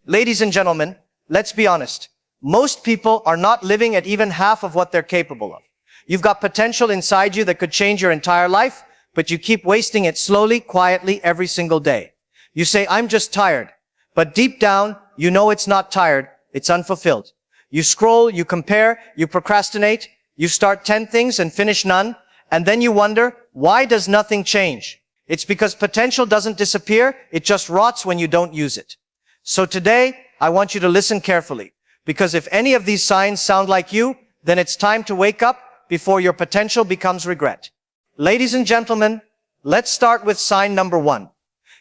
Ladies and gentlemen, let's be honest. Most people are not living at even half of what they're capable of. You've got potential inside you that could change your entire life, but you keep wasting it slowly, quietly, every single day. You say, I'm just tired. But deep down, you know it's not tired, it's unfulfilled. You scroll, you compare, you procrastinate, you start 10 things and finish none, and then you wonder, why does nothing change? It's because potential doesn't disappear, it just rots when you don't use it. So today, I want you to listen carefully, because if any of these signs sound like you, then it's time to wake up before your potential becomes regret. Ladies and gentlemen, let's start with sign number 1.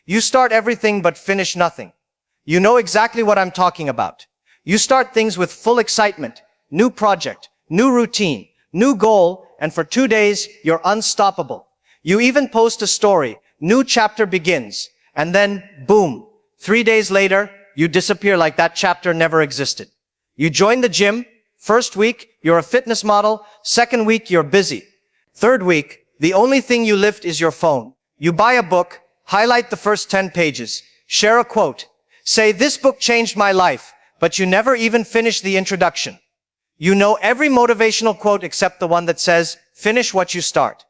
You start everything but finish nothing. You know exactly what I'm talking about. You start things with full excitement, new project, new routine, new goal, and for 2 days, you're unstoppable. You even post a story, new chapter begins, and then, boom, 3 days later, you disappear like that chapter never existed. You join the gym. First week, you're a fitness model. Second week, you're busy. Third week, the only thing you lift is your phone. You buy a book, highlight the first 10 pages, share a quote, say, this book changed my life, but you never even finish the introduction. You know every motivational quote except the one that says, finish what you start.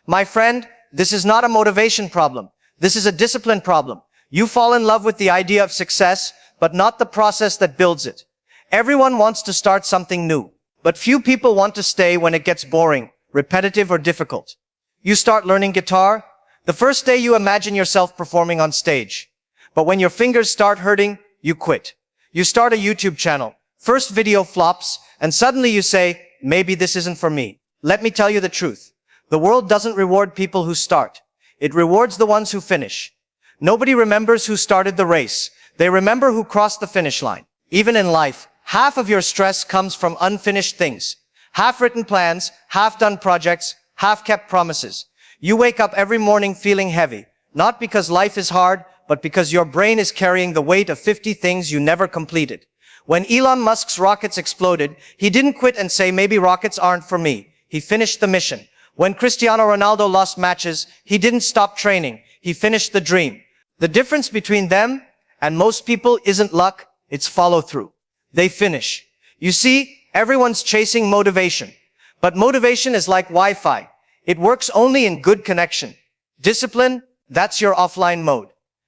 My friend, this is not a motivation problem. This is a discipline problem. You fall in love with the idea of success, but not the process that builds it. Everyone wants to start something new, but few people want to stay when it gets boring, repetitive, or difficult. You start learning guitar. The first day you imagine yourself performing on stage. But when your fingers start hurting, you quit. You start a YouTube channel. First video flops, and suddenly you say, maybe this isn't for me. Let me tell you the truth. The world doesn't reward people who start. It rewards the ones who finish. Nobody remembers who started the race. They remember who crossed the finish line. Even in life, half of your stress comes from unfinished things. Half-written plans, half-done projects, half-kept promises. You wake up every morning feeling heavy, not because life is hard, but because your brain is carrying the weight of 50 things you never completed. When Elon Musk's rockets exploded, he didn't quit and say, maybe rockets aren't for me. He finished the mission. When Cristiano Ronaldo lost matches, he didn't stop training. He finished the dream. The difference between them and most people isn't luck, it's follow-through. They finish. You see, everyone's chasing motivation. But motivation is like Wi-Fi. It works only in good connection. Discipline, that's your offline mode.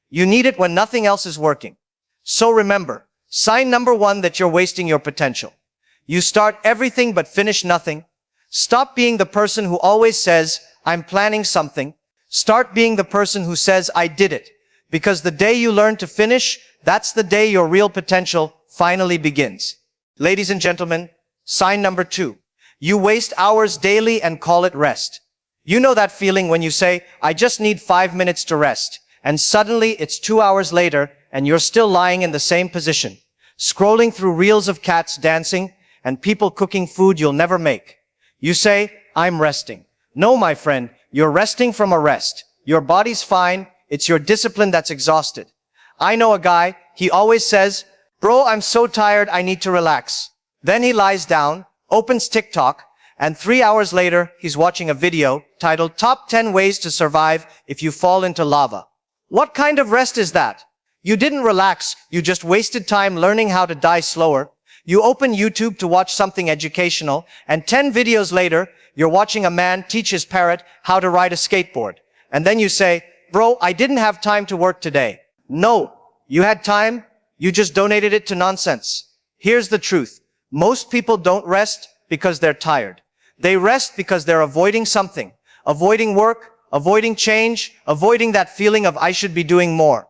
You need it when nothing else is working. So remember, sign number 1 that you're wasting your potential. You start everything but finish nothing. Stop being the person who always says, I'm planning something. Start being the person who says, I did it. Because the day you learn to finish, that's the day your real potential finally begins. Ladies and gentlemen, sign number 2. You waste hours daily and call it rest. You know that feeling when you say, I just need 5 minutes to rest. And suddenly it's 2 hours later and you're still lying in the same position, scrolling through reels of cats dancing and people cooking food you'll never make. You say, I'm resting. No, my friend, you're resting from a rest. Your body's fine. It's your discipline that's exhausted. I know a guy, he always says, bro, I'm so tired, I need to relax. Then he lies down, opens TikTok, and 3 hours later, he's watching a video titled Top 10 Ways to Survive If You Fall into Lava. What kind of rest is that? You didn't relax, you just wasted time learning how to die slower. You open YouTube to watch something educational, and 10 videos later, you're watching a man teach his parrot how to ride a skateboard. And then you say, bro, I didn't have time to work today. No, you had time, you just donated it to nonsense. Here's the truth. Most people don't rest because they're tired. They rest because they're avoiding something. Avoiding work, avoiding change, avoiding that feeling of I should be doing more.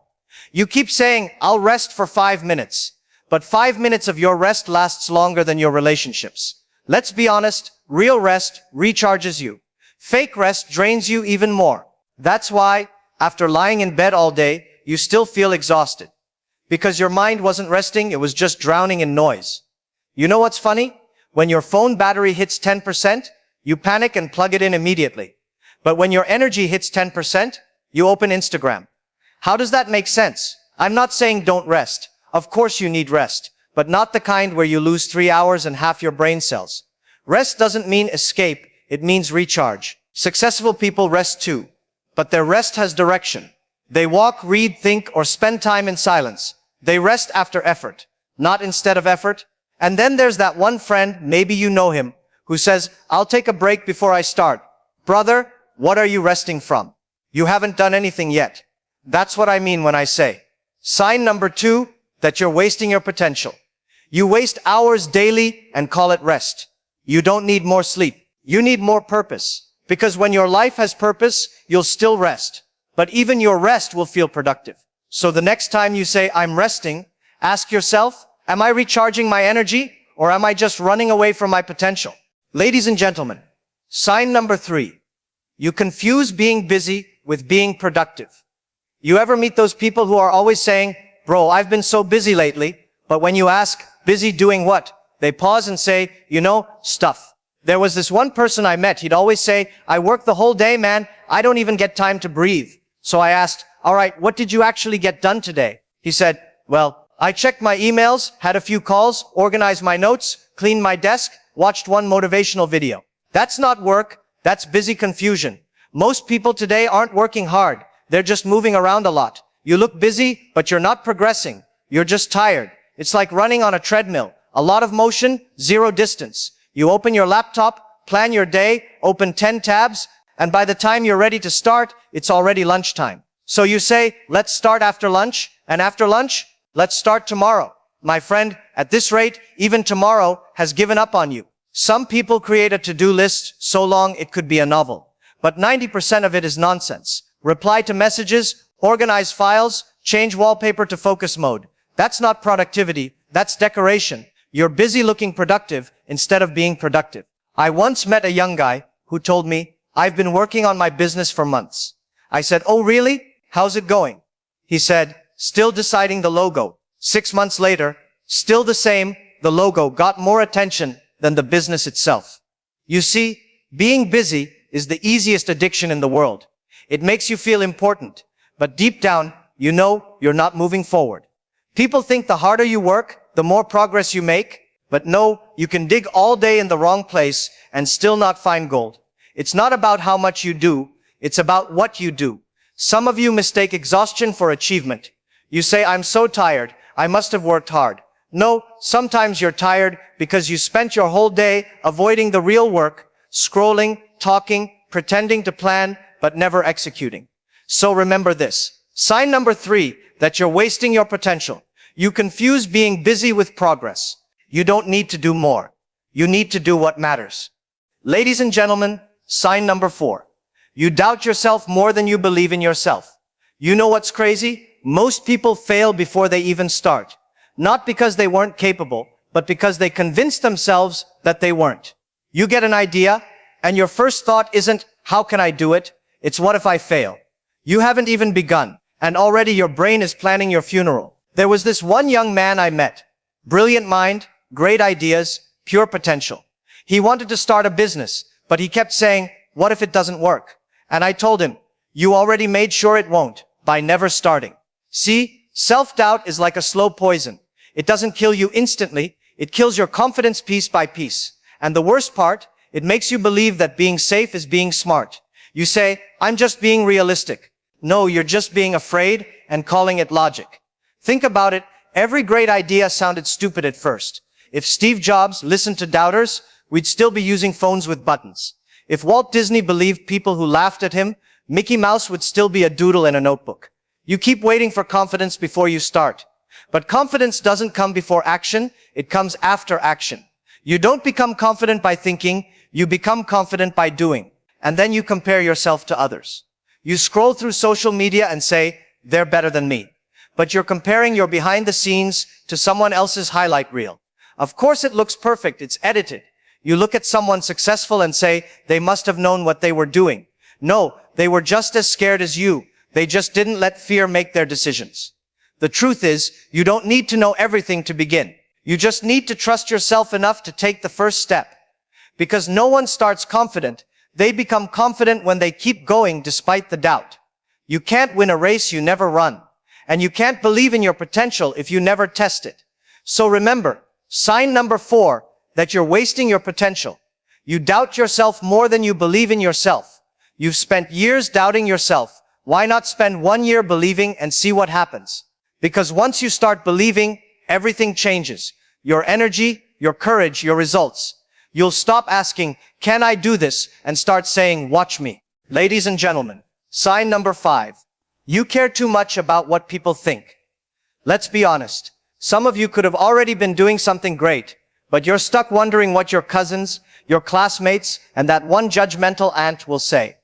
You keep saying, I'll rest for 5 minutes. But 5 minutes of your rest lasts longer than your relationships. Let's be honest, real rest recharges you. Fake rest drains you even more. That's why, after lying in bed all day, you still feel exhausted. Because your mind wasn't resting, it was just drowning in noise. You know what's funny? When your phone battery hits 10%, you panic and plug it in immediately. But when your energy hits 10%, you open Instagram. How does that make sense? I'm not saying don't rest. Of course you need rest, but not the kind where you lose 3 hours and half your brain cells. Rest doesn't mean escape, it means recharge. Successful people rest too, but their rest has direction. They walk, read, think, or spend time in silence. They rest after effort, not instead of effort. And then there's that one friend, maybe you know him, who says, I'll take a break before I start. Brother, what are you resting from? You haven't done anything yet. That's what I mean when I say. Sign number 2, that you're wasting your potential. You waste hours daily and call it rest. You don't need more sleep. You need more purpose. Because when your life has purpose, you'll still rest. But even your rest will feel productive. So the next time you say, I'm resting, ask yourself, am I recharging my energy or am I just running away from my potential? Ladies and gentlemen, sign number 3. You confuse being busy with being productive. You ever meet those people who are always saying, bro, I've been so busy lately, but when you ask, busy doing what? They pause and say, stuff. There was this one person I met, he'd always say, I work the whole day, man, I don't even get time to breathe. So I asked, all right, what did you actually get done today? He said, well, I checked my emails, had a few calls, organized my notes, cleaned my desk, watched one motivational video. That's not work, that's busy confusion. Most people today aren't working hard. They're just moving around a lot. You look busy, but you're not progressing. You're just tired. It's like running on a treadmill. A lot of motion, zero distance. You open your laptop, plan your day, open 10 tabs, and by the time you're ready to start, it's already lunchtime. So you say, let's start after lunch, and after lunch, let's start tomorrow. My friend, at this rate, even tomorrow has given up on you. Some people create a to-do list so long it could be a novel. But 90% of it is nonsense. Reply to messages, organize files, change wallpaper to focus mode. That's not productivity, that's decoration. You're busy looking productive instead of being productive. I once met a young guy who told me, I've been working on my business for months. I said, oh really? How's it going? He said, still deciding the logo. 6 months later, still the same, the logo got more attention than the business itself. You see, being busy is the easiest addiction in the world. It makes you feel important, but deep down, you know you're not moving forward. People think the harder you work, the more progress you make, but no, you can dig all day in the wrong place and still not find gold. It's not about how much you do, it's about what you do. Some of you mistake exhaustion for achievement. You say, I'm so tired, I must have worked hard. No, sometimes you're tired because you spent your whole day avoiding the real work, scrolling, talking, pretending to plan, but never executing. So remember this. Sign number 3, that you're wasting your potential. You confuse being busy with progress. You don't need to do more. You need to do what matters. Ladies and gentlemen, sign number 4. You doubt yourself more than you believe in yourself. You know what's crazy? Most people fail before they even start. Not because they weren't capable, but because they convinced themselves that they weren't. You get an idea, and your first thought isn't, how can I do it? It's what if I fail? You haven't even begun, and already your brain is planning your funeral. There was this one young man I met. Brilliant mind, great ideas, pure potential. He wanted to start a business, but he kept saying, what if it doesn't work? And I told him, you already made sure it won't by never starting. See, self-doubt is like a slow poison. It doesn't kill you instantly. It kills your confidence piece by piece. And the worst part, it makes you believe that being safe is being smart. You say, I'm just being realistic. No, you're just being afraid and calling it logic. Think about it. Every great idea sounded stupid at first. If Steve Jobs listened to doubters, we'd still be using phones with buttons. If Walt Disney believed people who laughed at him, Mickey Mouse would still be a doodle in a notebook. You keep waiting for confidence before you start. But confidence doesn't come before action, it comes after action. You don't become confident by thinking, you become confident by doing. And then you compare yourself to others. You scroll through social media and say, they're better than me. But you're comparing your behind the scenes to someone else's highlight reel. Of course it looks perfect, it's edited. You look at someone successful and say, they must have known what they were doing. No, they were just as scared as you. They just didn't let fear make their decisions. The truth is, you don't need to know everything to begin. You just need to trust yourself enough to take the first step. Because no one starts confident. They become confident when they keep going despite the doubt. You can't win a race you never run. And you can't believe in your potential if you never test it. So remember, sign number 4, that you're wasting your potential. You doubt yourself more than you believe in yourself. You've spent years doubting yourself. Why not spend 1 year believing and see what happens? Because once you start believing, everything changes. Your energy, your courage, your results. You'll stop asking, can I do this? And start saying, watch me. Ladies and gentlemen, sign number 5. You care too much about what people think. Let's be honest. Some of you could have already been doing something great, but you're stuck wondering what your cousins, your classmates, and that one judgmental aunt will say.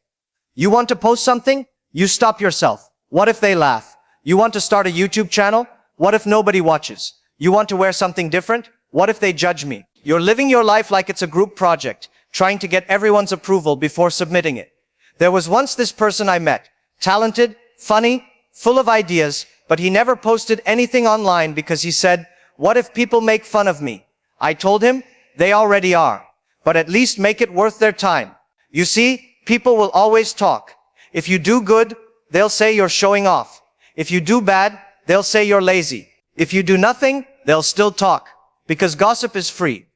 You want to post something? You stop yourself. What if they laugh? You want to start a YouTube channel? What if nobody watches? You want to wear something different? What if they judge me? You're living your life like it's a group project, trying to get everyone's approval before submitting it. There was once this person I met, talented, funny, full of ideas, but he never posted anything online because he said, what if people make fun of me? I told him, they already are, but at least make it worth their time. You see, people will always talk. If you do good, they'll say you're showing off. If you do bad, they'll say you're lazy. If you do nothing, they'll still talk, because gossip is free.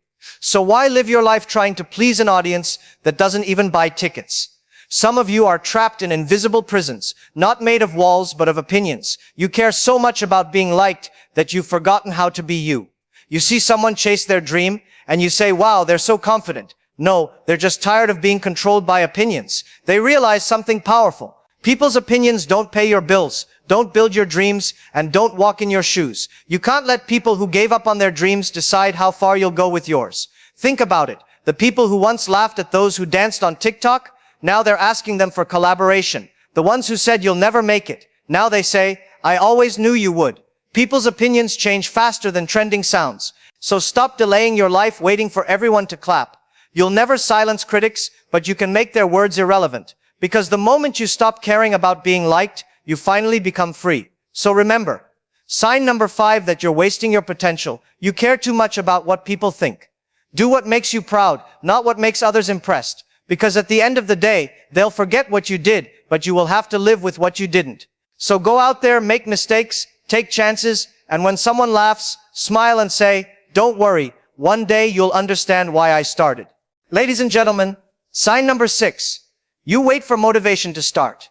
So why live your life trying to please an audience that doesn't even buy tickets? Some of you are trapped in invisible prisons, not made of walls, but of opinions. You care so much about being liked that you've forgotten how to be you. You see someone chase their dream, and you say, wow, they're so confident. No, they're just tired of being controlled by opinions. They realize something powerful. People's opinions don't pay your bills, don't build your dreams, and don't walk in your shoes. You can't let people who gave up on their dreams decide how far you'll go with yours. Think about it. The people who once laughed at those who danced on TikTok, now they're asking them for collaboration. The ones who said you'll never make it, now they say, I always knew you would. People's opinions change faster than trending sounds. So stop delaying your life waiting for everyone to clap. You'll never silence critics, but you can make their words irrelevant. Because the moment you stop caring about being liked, you finally become free. So remember, sign number 5 that you're wasting your potential. You care too much about what people think. Do what makes you proud, not what makes others impressed. Because at the end of the day, they'll forget what you did, but you will have to live with what you didn't. So go out there, make mistakes, take chances, and when someone laughs, smile and say, don't worry, one day you'll understand why I started. Ladies and gentlemen, sign number 6. You wait for motivation to start.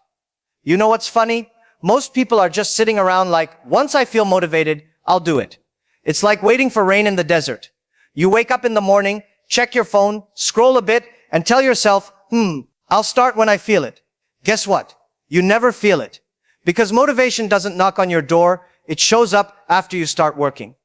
You know what's funny? Most people are just sitting around like, once I feel motivated, I'll do it. It's like waiting for rain in the desert. You wake up in the morning, check your phone, scroll a bit, and tell yourself, I'll start when I feel it. Guess what? You never feel it. Because motivation doesn't knock on your door, it shows up after you start working.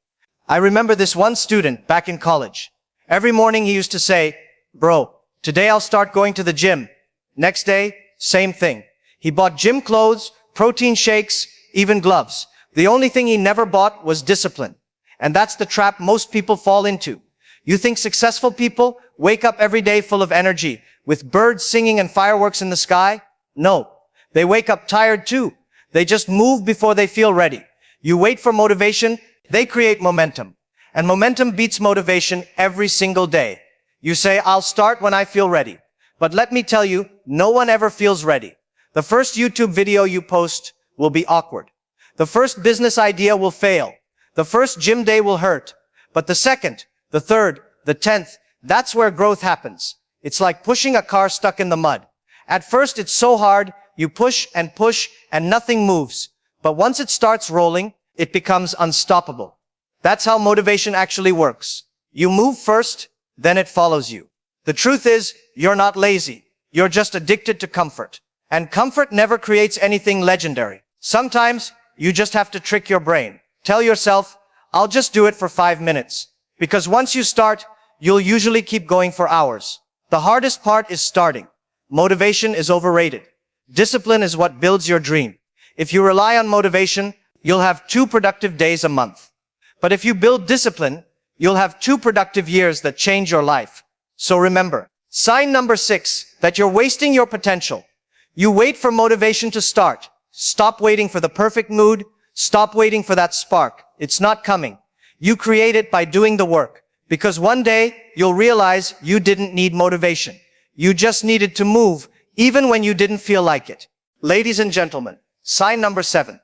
I remember this one student back in college. Every morning he used to say, bro, today I'll start going to the gym. Next day, same thing. He bought gym clothes, protein shakes, even gloves. The only thing he never bought was discipline. And that's the trap most people fall into. You think successful people wake up every day full of energy, with birds singing and fireworks in the sky? No. They wake up tired too. They just move before they feel ready. You wait for motivation, they create momentum. And momentum beats motivation every single day. You say, I'll start when I feel ready. But let me tell you, no one ever feels ready. The first YouTube video you post will be awkward. The first business idea will fail. The first gym day will hurt. But the second, the third, the 10th, that's where growth happens. It's like pushing a car stuck in the mud. At first it's so hard, you push and nothing moves. But once it starts rolling, it becomes unstoppable. That's how motivation actually works. You move first, then it follows you. The truth is, you're not lazy. You're just addicted to comfort. And comfort never creates anything legendary. Sometimes, you just have to trick your brain. Tell yourself, I'll just do it for 5 minutes. Because once you start, you'll usually keep going for hours. The hardest part is starting. Motivation is overrated. Discipline is what builds your dream. If you rely on motivation, you'll have 2 productive days a month. But if you build discipline, you'll have 2 productive years that change your life. So remember, sign number 6, that you're wasting your potential. You wait for motivation to start. Stop waiting for the perfect mood. Stop waiting for that spark. It's not coming. You create it by doing the work. Because one day, you'll realize you didn't need motivation. You just needed to move, even when you didn't feel like it. Ladies and gentlemen, sign number 7.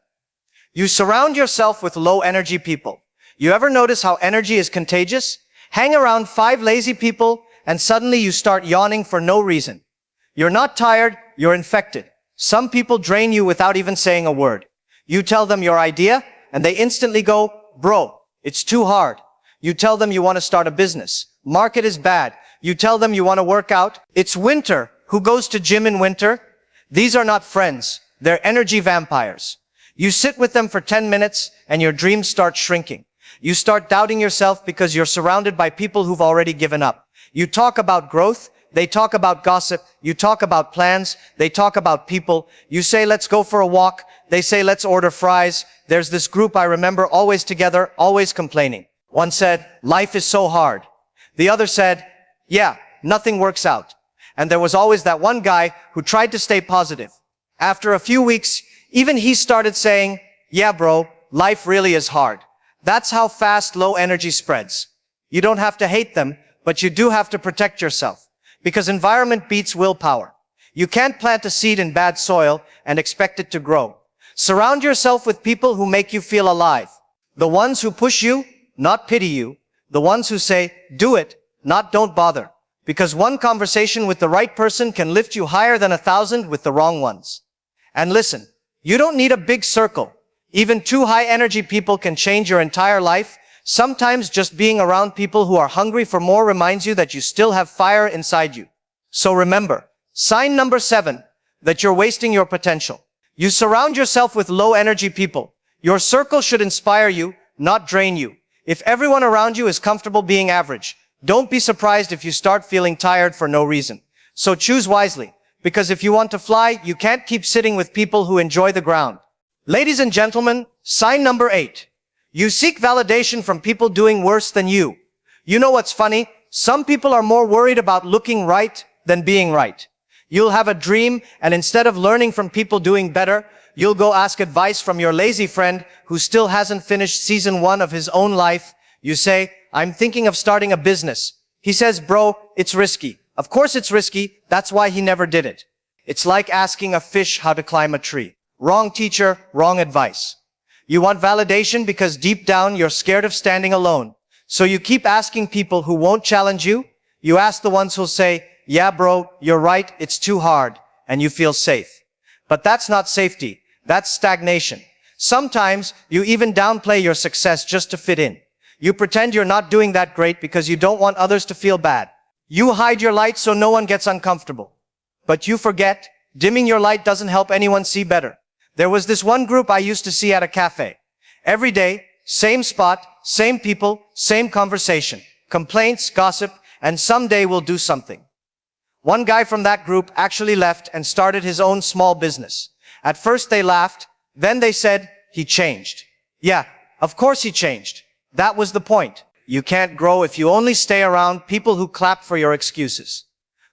You surround yourself with low-energy people. You ever notice how energy is contagious? Hang around 5 lazy people, and suddenly you start yawning for no reason. You're not tired, you're infected. Some people drain you without even saying a word. You tell them your idea, and they instantly go, bro, it's too hard. You tell them you want to start a business. Market is bad. You tell them you want to work out. It's winter. Who goes to gym in winter? These are not friends. They're energy vampires. You sit with them for 10 minutes and your dreams start shrinking. You start doubting yourself because you're surrounded by people who've already given up. You talk about growth. They talk about gossip. You talk about plans. They talk about people. You say, let's go for a walk. They say, let's order fries. There's this group I remember, always together, always complaining. One said, life is so hard. The other said, yeah, nothing works out. And there was always that one guy who tried to stay positive. After a few weeks, even he started saying, yeah, bro, life really is hard. That's how fast low energy spreads. You don't have to hate them, but you do have to protect yourself. Because environment beats willpower. You can't plant a seed in bad soil and expect it to grow. Surround yourself with people who make you feel alive. The ones who push you, not pity you. The ones who say, do it, not don't bother. Because one conversation with the right person can lift you higher than 1,000 with the wrong ones. And listen, you don't need a big circle. Even 2 high energy people can change your entire life. Sometimes just being around people who are hungry for more reminds you that you still have fire inside you. So remember, sign number 7, that you're wasting your potential. You surround yourself with low energy people. Your circle should inspire you, not drain you. If everyone around you is comfortable being average, don't be surprised if you start feeling tired for no reason. So choose wisely, because if you want to fly, you can't keep sitting with people who enjoy the ground. Ladies and gentlemen, sign number 8. You seek validation from people doing worse than you. You know what's funny? Some people are more worried about looking right than being right. You'll have a dream, and instead of learning from people doing better, you'll go ask advice from your lazy friend who still hasn't finished season 1 of his own life. You say, I'm thinking of starting a business. He says, bro, it's risky. Of course it's risky. That's why he never did it. It's like asking a fish how to climb a tree. Wrong teacher, wrong advice. You want validation because deep down you're scared of standing alone. So you keep asking people who won't challenge you. You ask the ones who'll say, yeah, bro, you're right. It's too hard. And you feel safe. But that's not safety. That's stagnation. Sometimes you even downplay your success just to fit in. You pretend you're not doing that great because you don't want others to feel bad. You hide your light so no one gets uncomfortable. But you forget, dimming your light doesn't help anyone see better. There was this one group I used to see at a cafe. Every day, same spot, same people, same conversation. Complaints, gossip, and someday we'll do something. One guy from that group actually left and started his own small business. At first they laughed, then they said, he changed. Yeah, of course he changed. That was the point. You can't grow if you only stay around people who clap for your excuses.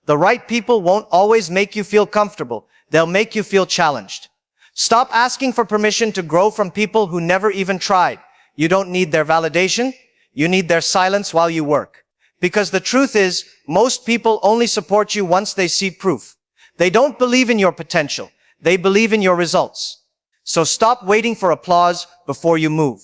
The right people won't always make you feel comfortable. They'll make you feel challenged. Stop asking for permission to grow from people who never even tried. You don't need their validation. You need their silence while you work. Because the truth is, most people only support you once they see proof. They don't believe in your potential. They believe in your results. So stop waiting for applause before you move.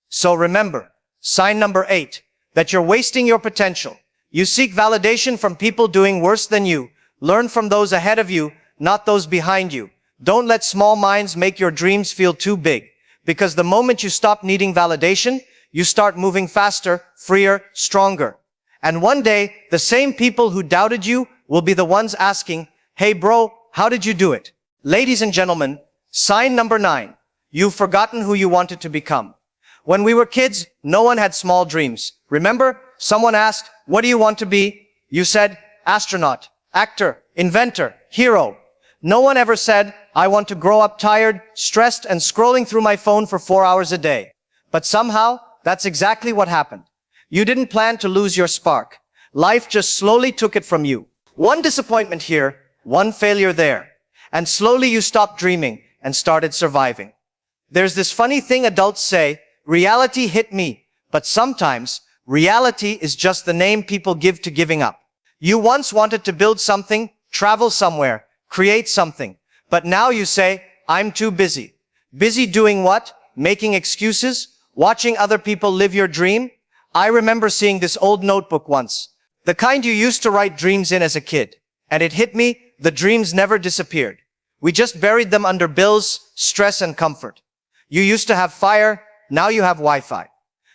So remember, sign number 8, that you're wasting your potential. You seek validation from people doing worse than you. Learn from those ahead of you, not those behind you. Don't let small minds make your dreams feel too big. Because the moment you stop needing validation, you start moving faster, freer, stronger. And one day, the same people who doubted you will be the ones asking, hey bro, how did you do it? Ladies and gentlemen, sign number 9. You've forgotten who you wanted to become. When we were kids, no one had small dreams. Remember, someone asked, what do you want to be? You said, astronaut, actor, inventor, hero. No one ever said, I want to grow up tired, stressed, and scrolling through my phone for 4 hours a day. But somehow, that's exactly what happened. You didn't plan to lose your spark. Life just slowly took it from you. One disappointment here, one failure there. And slowly you stopped dreaming and started surviving. There's this funny thing adults say, reality hit me. But sometimes, reality is just the name people give to giving up. You once wanted to build something, travel somewhere, create something. But now you say, I'm too busy. Busy doing what? Making excuses? Watching other people live your dream? I remember seeing this old notebook once. The kind you used to write dreams in as a kid. And it hit me, the dreams never disappeared. We just buried them under bills, stress, and comfort. You used to have fire, now you have Wi-Fi.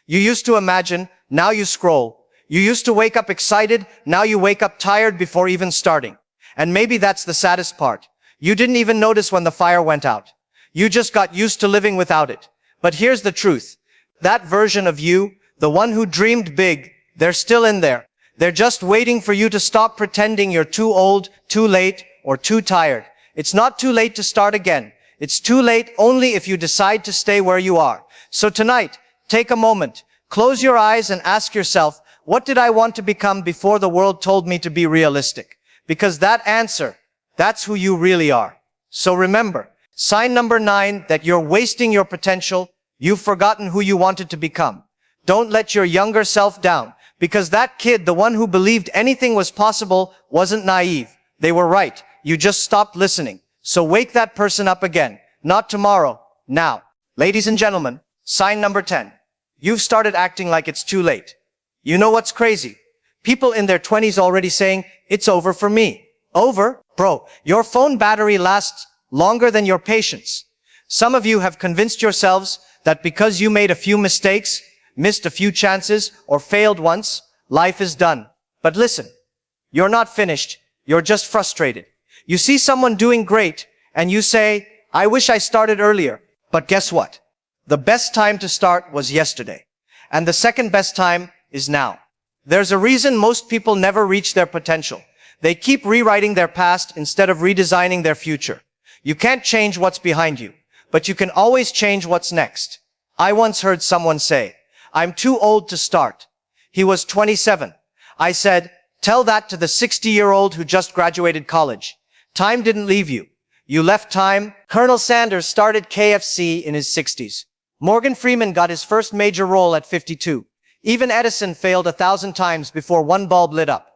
You used to imagine, now you scroll. You used to wake up excited, now you wake up tired before even starting. And maybe that's the saddest part. You didn't even notice when the fire went out. You just got used to living without it. But here's the truth. That version of you, the one who dreamed big, they're still in there. They're just waiting for you to stop pretending you're too old, too late, or too tired. It's not too late to start again. It's too late only if you decide to stay where you are. So tonight, take a moment, close your eyes and ask yourself, what did I want to become before the world told me to be realistic? Because that answer, that's who you really are. So remember, sign number 9, that you're wasting your potential. You've forgotten who you wanted to become. Don't let your younger self down, because that kid, the one who believed anything was possible, wasn't naive. They were right. You just stopped listening. So wake that person up again. Not tomorrow, now. Ladies and gentlemen, sign number 10. You've started acting like it's too late. You know what's crazy? People in their 20s already saying, it's over for me. Over? Bro, your phone battery lasts longer than your patience. Some of you have convinced yourselves that because you made a few mistakes, missed a few chances, or failed once, life is done. But listen, you're not finished. You're just frustrated. You see someone doing great, and you say, I wish I started earlier. But guess what? The best time to start was yesterday. And the second best time is now. There's a reason most people never reach their potential. They keep rewriting their past instead of redesigning their future. You can't change what's behind you, but you can always change what's next. I once heard someone say, I'm too old to start. He was 27. I said, tell that to the 60-year-old who just graduated college. Time didn't leave you. You left time. Colonel Sanders started KFC in his 60s. Morgan Freeman got his first major role at 52. Even Edison failed 1,000 times before one bulb lit up.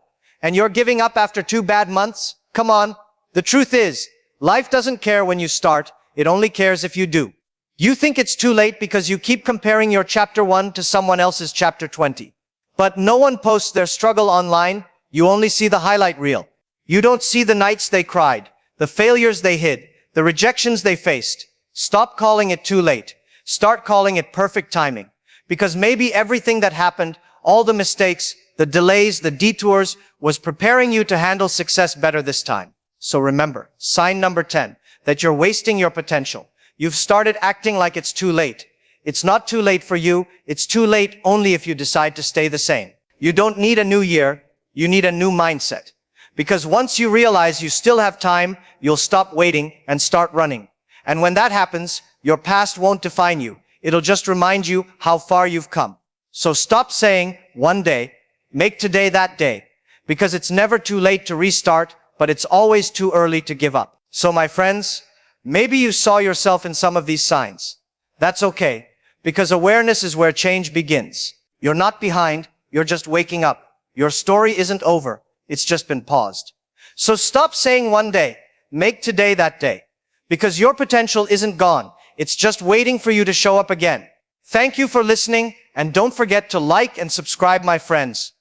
And you're giving up after 2 bad months? Come on. The truth is, life doesn't care when you start. It only cares if you do. You think it's too late because you keep comparing your chapter 1 to someone else's chapter 20. But no one posts their struggle online. You only see the highlight reel. You don't see the nights they cried, the failures they hid, the rejections they faced. Stop calling it too late. Start calling it perfect timing. Because maybe everything that happened, all the mistakes, the delays, the detours, was preparing you to handle success better this time. So remember, sign number 10, that you're wasting your potential. You've started acting like it's too late. It's not too late for you. It's too late only if you decide to stay the same. You don't need a new year. You need a new mindset. Because once you realize you still have time, you'll stop waiting and start running. And when that happens, your past won't define you. It'll just remind you how far you've come. So stop saying, one day, make today that day. Because it's never too late to restart, but it's always too early to give up. So my friends, maybe you saw yourself in some of these signs. That's okay, because awareness is where change begins. You're not behind, you're just waking up. Your story isn't over, it's just been paused. So stop saying one day, make today that day. Because your potential isn't gone. It's just waiting for you to show up again. Thank you for listening, and don't forget to like and subscribe, my friends.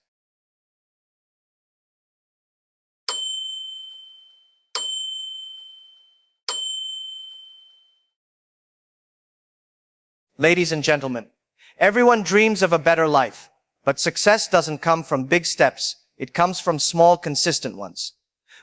Ladies and gentlemen, everyone dreams of a better life, but success doesn't come from big steps. It comes from small, consistent ones.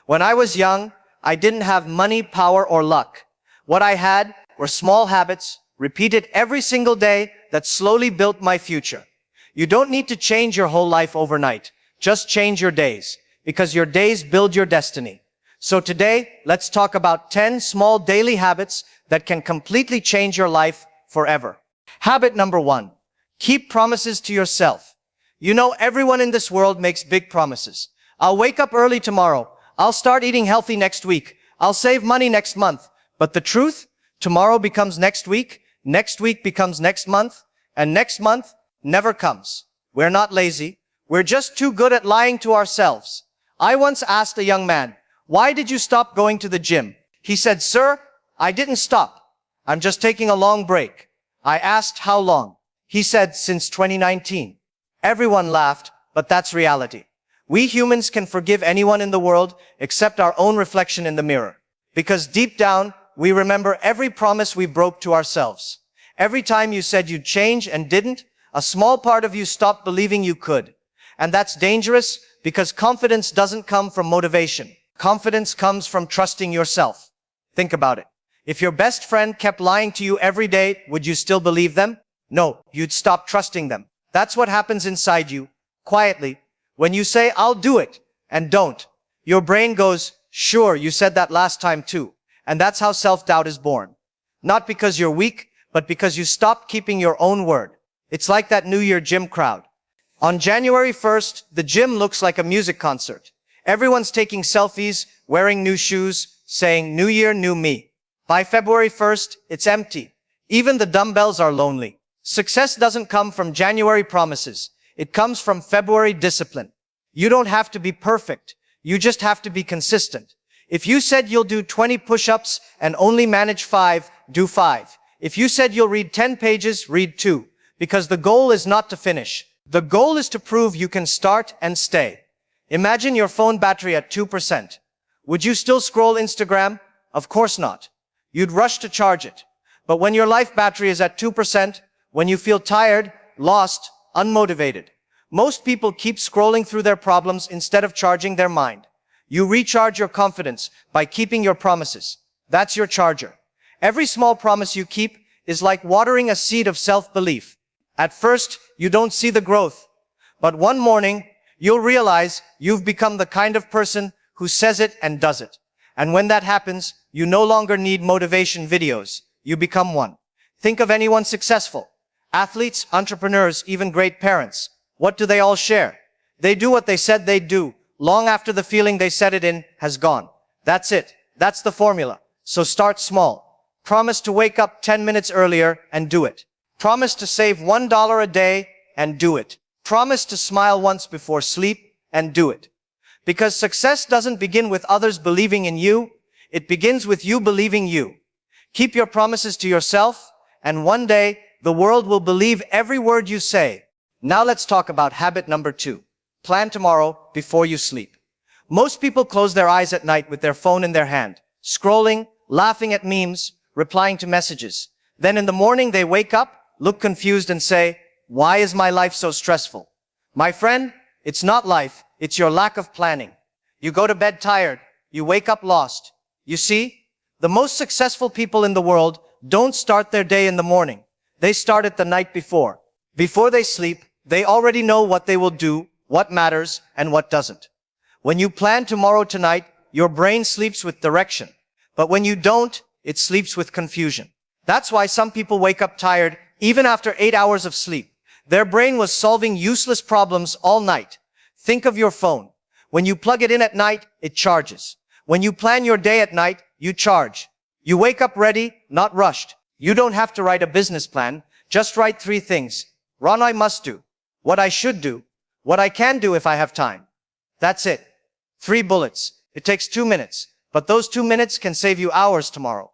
When I was young, I didn't have money, power, or luck. What I had were small habits, repeated every single day, that slowly built my future. You don't need to change your whole life overnight. Just change your days, because your days build your destiny. So today, let's talk about 10 small daily habits that can completely change your life forever. Habit number 1. Keep promises to yourself. You know, everyone in this world makes big promises. I'll wake up early tomorrow. I'll start eating healthy next week. I'll save money next month. But the truth? Tomorrow becomes next week becomes next month, and next month never comes. We're not lazy. We're just too good at lying to ourselves. I once asked a young man, why did you stop going to the gym? He said, sir, I didn't stop. I'm just taking a long break. I asked how long. He said, since 2019. Everyone laughed, but that's reality. We humans can forgive anyone in the world except our own reflection in the mirror. Because deep down, we remember every promise we broke to ourselves. Every time you said you'd change and didn't, a small part of you stopped believing you could. And that's dangerous because confidence doesn't come from motivation. Confidence comes from trusting yourself. Think about it. If your best friend kept lying to you every day, would you still believe them? No, you'd stop trusting them. That's what happens inside you, quietly. When you say, I'll do it, and don't, your brain goes, sure, you said that last time too. And that's how self-doubt is born. Not because you're weak, but because you stopped keeping your own word. It's like that New Year gym crowd. On January 1st, the gym looks like a music concert. Everyone's taking selfies, wearing new shoes, saying, New Year, new me. By February 1st, it's empty. Even the dumbbells are lonely. Success doesn't come from January promises. It comes from February discipline. You don't have to be perfect. You just have to be consistent. If you said you'll do 20 push-ups and only manage 5, do 5. If you said you'll read 10 pages, read 2. Because the goal is not to finish. The goal is to prove you can start and stay. Imagine your phone battery at 2%. Would you still scroll Instagram? Of course not. You'd rush to charge it. But when your life battery is at 2%, when you feel tired, lost, unmotivated, most people keep scrolling through their problems instead of charging their mind. You recharge your confidence by keeping your promises. That's your charger. Every small promise you keep is like watering a seed of self-belief. At first, you don't see the growth. But one morning, you'll realize you've become the kind of person who says it and does it. And when that happens, you no longer need motivation videos. You become one. Think of anyone successful. Athletes, entrepreneurs, even great parents. What do they all share? They do what they said they'd do, long after the feeling they said it in has gone. That's it. That's the formula. So start small. Promise to wake up 10 minutes earlier and do it. Promise to save $1 a day and do it. Promise to smile once before sleep and do it. Because success doesn't begin with others believing in you. It begins with you believing you. Keep your promises to yourself, and one day the world will believe every word you say. Now let's talk about habit number 2. Plan tomorrow before you sleep. Most people close their eyes at night with their phone in their hand, scrolling, laughing at memes, replying to messages. Then in the morning they wake up, look confused and say, why is my life so stressful? My friend, it's not life, it's your lack of planning. You go to bed tired, you wake up lost. You see, the most successful people in the world don't start their day in the morning. They start it the night before. Before they sleep, they already know what they will do, what matters, and what doesn't. When you plan tomorrow tonight, your brain sleeps with direction. But when you don't, it sleeps with confusion. That's why some people wake up tired even after 8 hours of sleep. Their brain was solving useless problems all night. Think of your phone. When you plug it in at night, it charges. When you plan your day at night, you charge. You wake up ready, not rushed. You don't have to write a business plan. Just write 3 things. What I must do, what I should do, what I can do if I have time. That's it. 3 bullets. It takes 2 minutes, but those 2 minutes can save you hours tomorrow.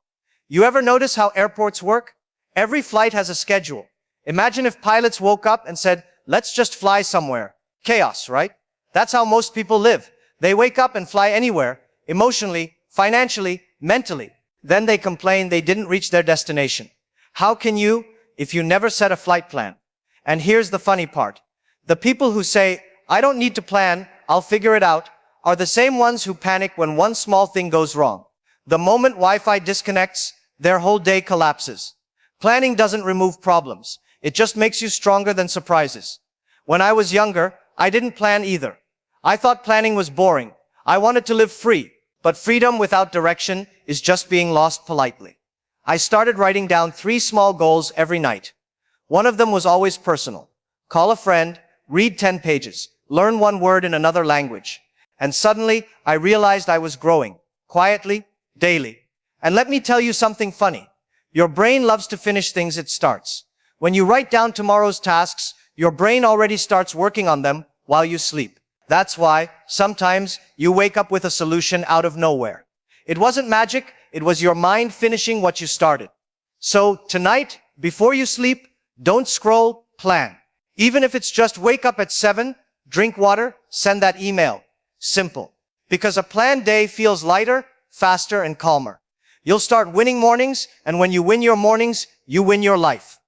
You ever notice how airports work? Every flight has a schedule. Imagine if pilots woke up and said, let's just fly somewhere. Chaos, right? That's how most people live. They wake up and fly anywhere, emotionally, financially, mentally. Then they complain they didn't reach their destination. How can you, if you never set a flight plan? And here's the funny part. The people who say, I don't need to plan, I'll figure it out, are the same ones who panic when one small thing goes wrong. The moment Wi-Fi disconnects, their whole day collapses. Planning doesn't remove problems. It just makes you stronger than surprises. When I was younger, I didn't plan either. I thought planning was boring. I wanted to live free. But freedom without direction is just being lost politely. I started writing down 3 small goals every night. One of them was always personal. Call a friend, read 10 pages, learn 1 word in another language. And suddenly, I realized I was growing. Quietly, daily. And let me tell you something funny. Your brain loves to finish things it starts. When you write down tomorrow's tasks, your brain already starts working on them while you sleep. That's why, sometimes, you wake up with a solution out of nowhere. It wasn't magic, it was your mind finishing what you started. So, tonight, before you sleep, don't scroll, plan. Even if it's just wake up at 7, drink water, send that email. Simple. Because a planned day feels lighter, faster, and calmer. You'll start winning mornings, and when you win your mornings, you win your life.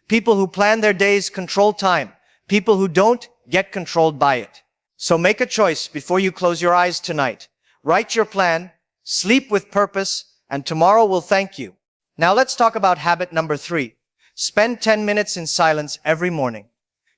People who plan their days control time. People who don't get controlled by it. So make a choice before you close your eyes tonight. Write your plan, sleep with purpose, and tomorrow will thank you. Now let's talk about habit number 3. Spend 10 minutes in silence every morning.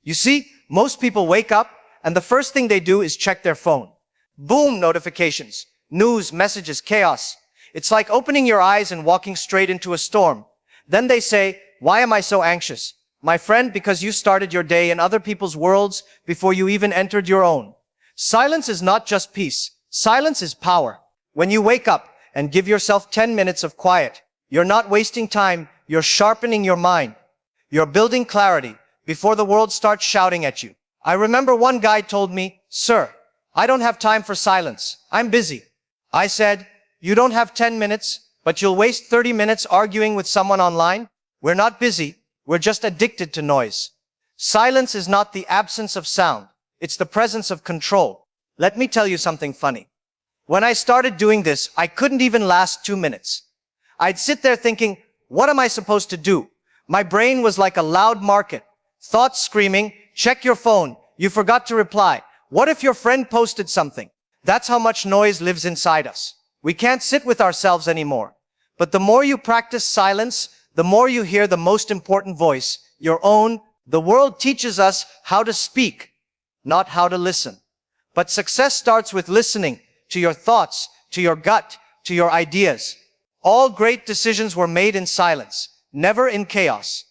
You see, most people wake up and the first thing they do is check their phone. Boom, notifications, news, messages, chaos. It's like opening your eyes and walking straight into a storm. Then they say, why am I so anxious? My friend, because you started your day in other people's worlds before you even entered your own. Silence is not just peace. Silence is power. When you wake up and give yourself 10 minutes of quiet, you're not wasting time, you're sharpening your mind. You're building clarity before the world starts shouting at you. I remember one guy told me, "Sir, I don't have time for silence. I'm busy." I said, "You don't have 10 minutes, but you'll waste 30 minutes arguing with someone online?" We're not busy. We're just addicted to noise. Silence is not the absence of sound. It's the presence of control. Let me tell you something funny. When I started doing this, I couldn't even last 2 minutes. I'd sit there thinking, what am I supposed to do? My brain was like a loud market. Thoughts screaming, check your phone. You forgot to reply. What if your friend posted something? That's how much noise lives inside us. We can't sit with ourselves anymore. But the more you practice silence, the more you hear the most important voice, your own. The world teaches us how to speak, not how to listen. But success starts with listening to your thoughts, to your gut, to your ideas. All great decisions were made in silence, never in chaos.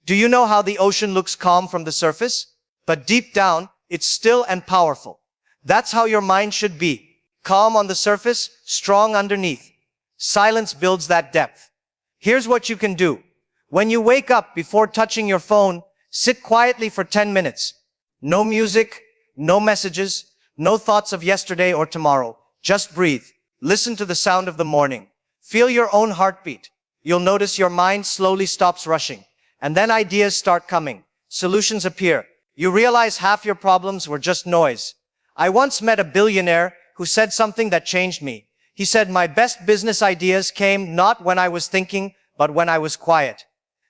Do you know how the ocean looks calm from the surface? But deep down, it's still and powerful. That's how your mind should be. Calm on the surface, strong underneath. Silence builds that depth. Here's what you can do. When you wake up, before touching your phone, sit quietly for 10 minutes. No music, no messages, no thoughts of yesterday or tomorrow. Just breathe. Listen to the sound of the morning. Feel your own heartbeat. You'll notice your mind slowly stops rushing. And then ideas start coming. Solutions appear. You realize half your problems were just noise. I once met a billionaire who said something that changed me. He said, my best business ideas came not when I was thinking, but when I was quiet.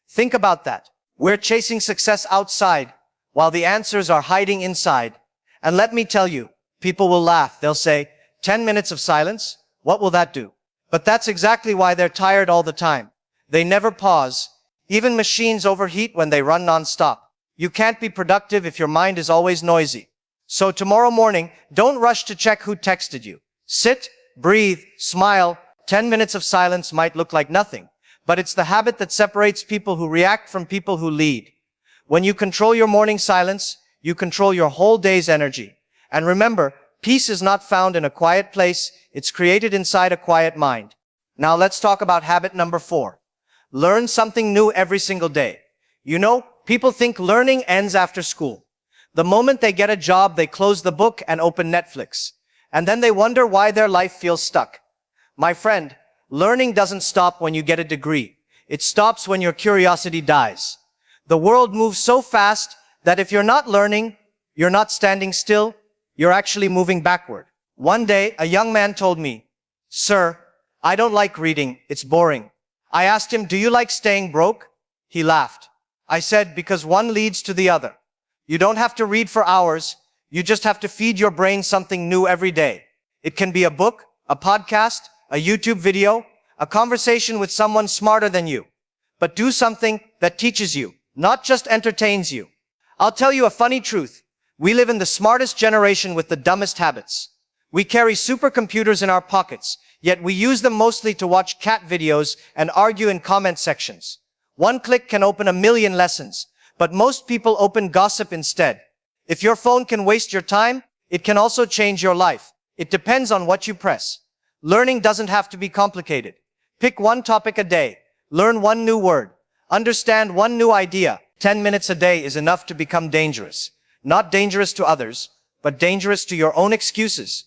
Think about that. We're chasing success outside, while the answers are hiding inside. And let me tell you, people will laugh. They'll say, 10 minutes of silence? What will that do? But that's exactly why they're tired all the time. They never pause. Even machines overheat when they run non-stop. You can't be productive if your mind is always noisy. So tomorrow morning, don't rush to check who texted you. Sit, breathe, smile. 10 minutes of silence might look like nothing, but it's the habit that separates people who react from people who lead. When you control your morning silence, you control your whole day's energy. And remember, peace is not found in a quiet place. It's created inside a quiet mind. Now let's talk about habit number 4. Learn something new every single day. You know, people think learning ends after school. The moment they get a job, they close the book and open Netflix. And then they wonder why their life feels stuck. My friend, learning doesn't stop when you get a degree. It stops when your curiosity dies. The world moves so fast that if you're not learning, you're not standing still, you're actually moving backward. One day, a young man told me, "Sir, I don't like reading. It's boring." I asked him, "Do you like staying broke?" He laughed. I said, "Because one leads to the other. You don't have to read for hours. You just have to feed your brain something new every day. It can be a book, a podcast, a YouTube video, a conversation with someone smarter than you. But do something that teaches you, not just entertains you." I'll tell you a funny truth. We live in the smartest generation with the dumbest habits. We carry supercomputers in our pockets, yet we use them mostly to watch cat videos and argue in comment sections. One click can open a million lessons, but most people open gossip instead. If your phone can waste your time, it can also change your life. It depends on what you press. Learning doesn't have to be complicated. Pick one topic a day. Learn one new word. Understand one new idea. 10 minutes a day is enough to become dangerous. Not dangerous to others, but dangerous to your own excuses.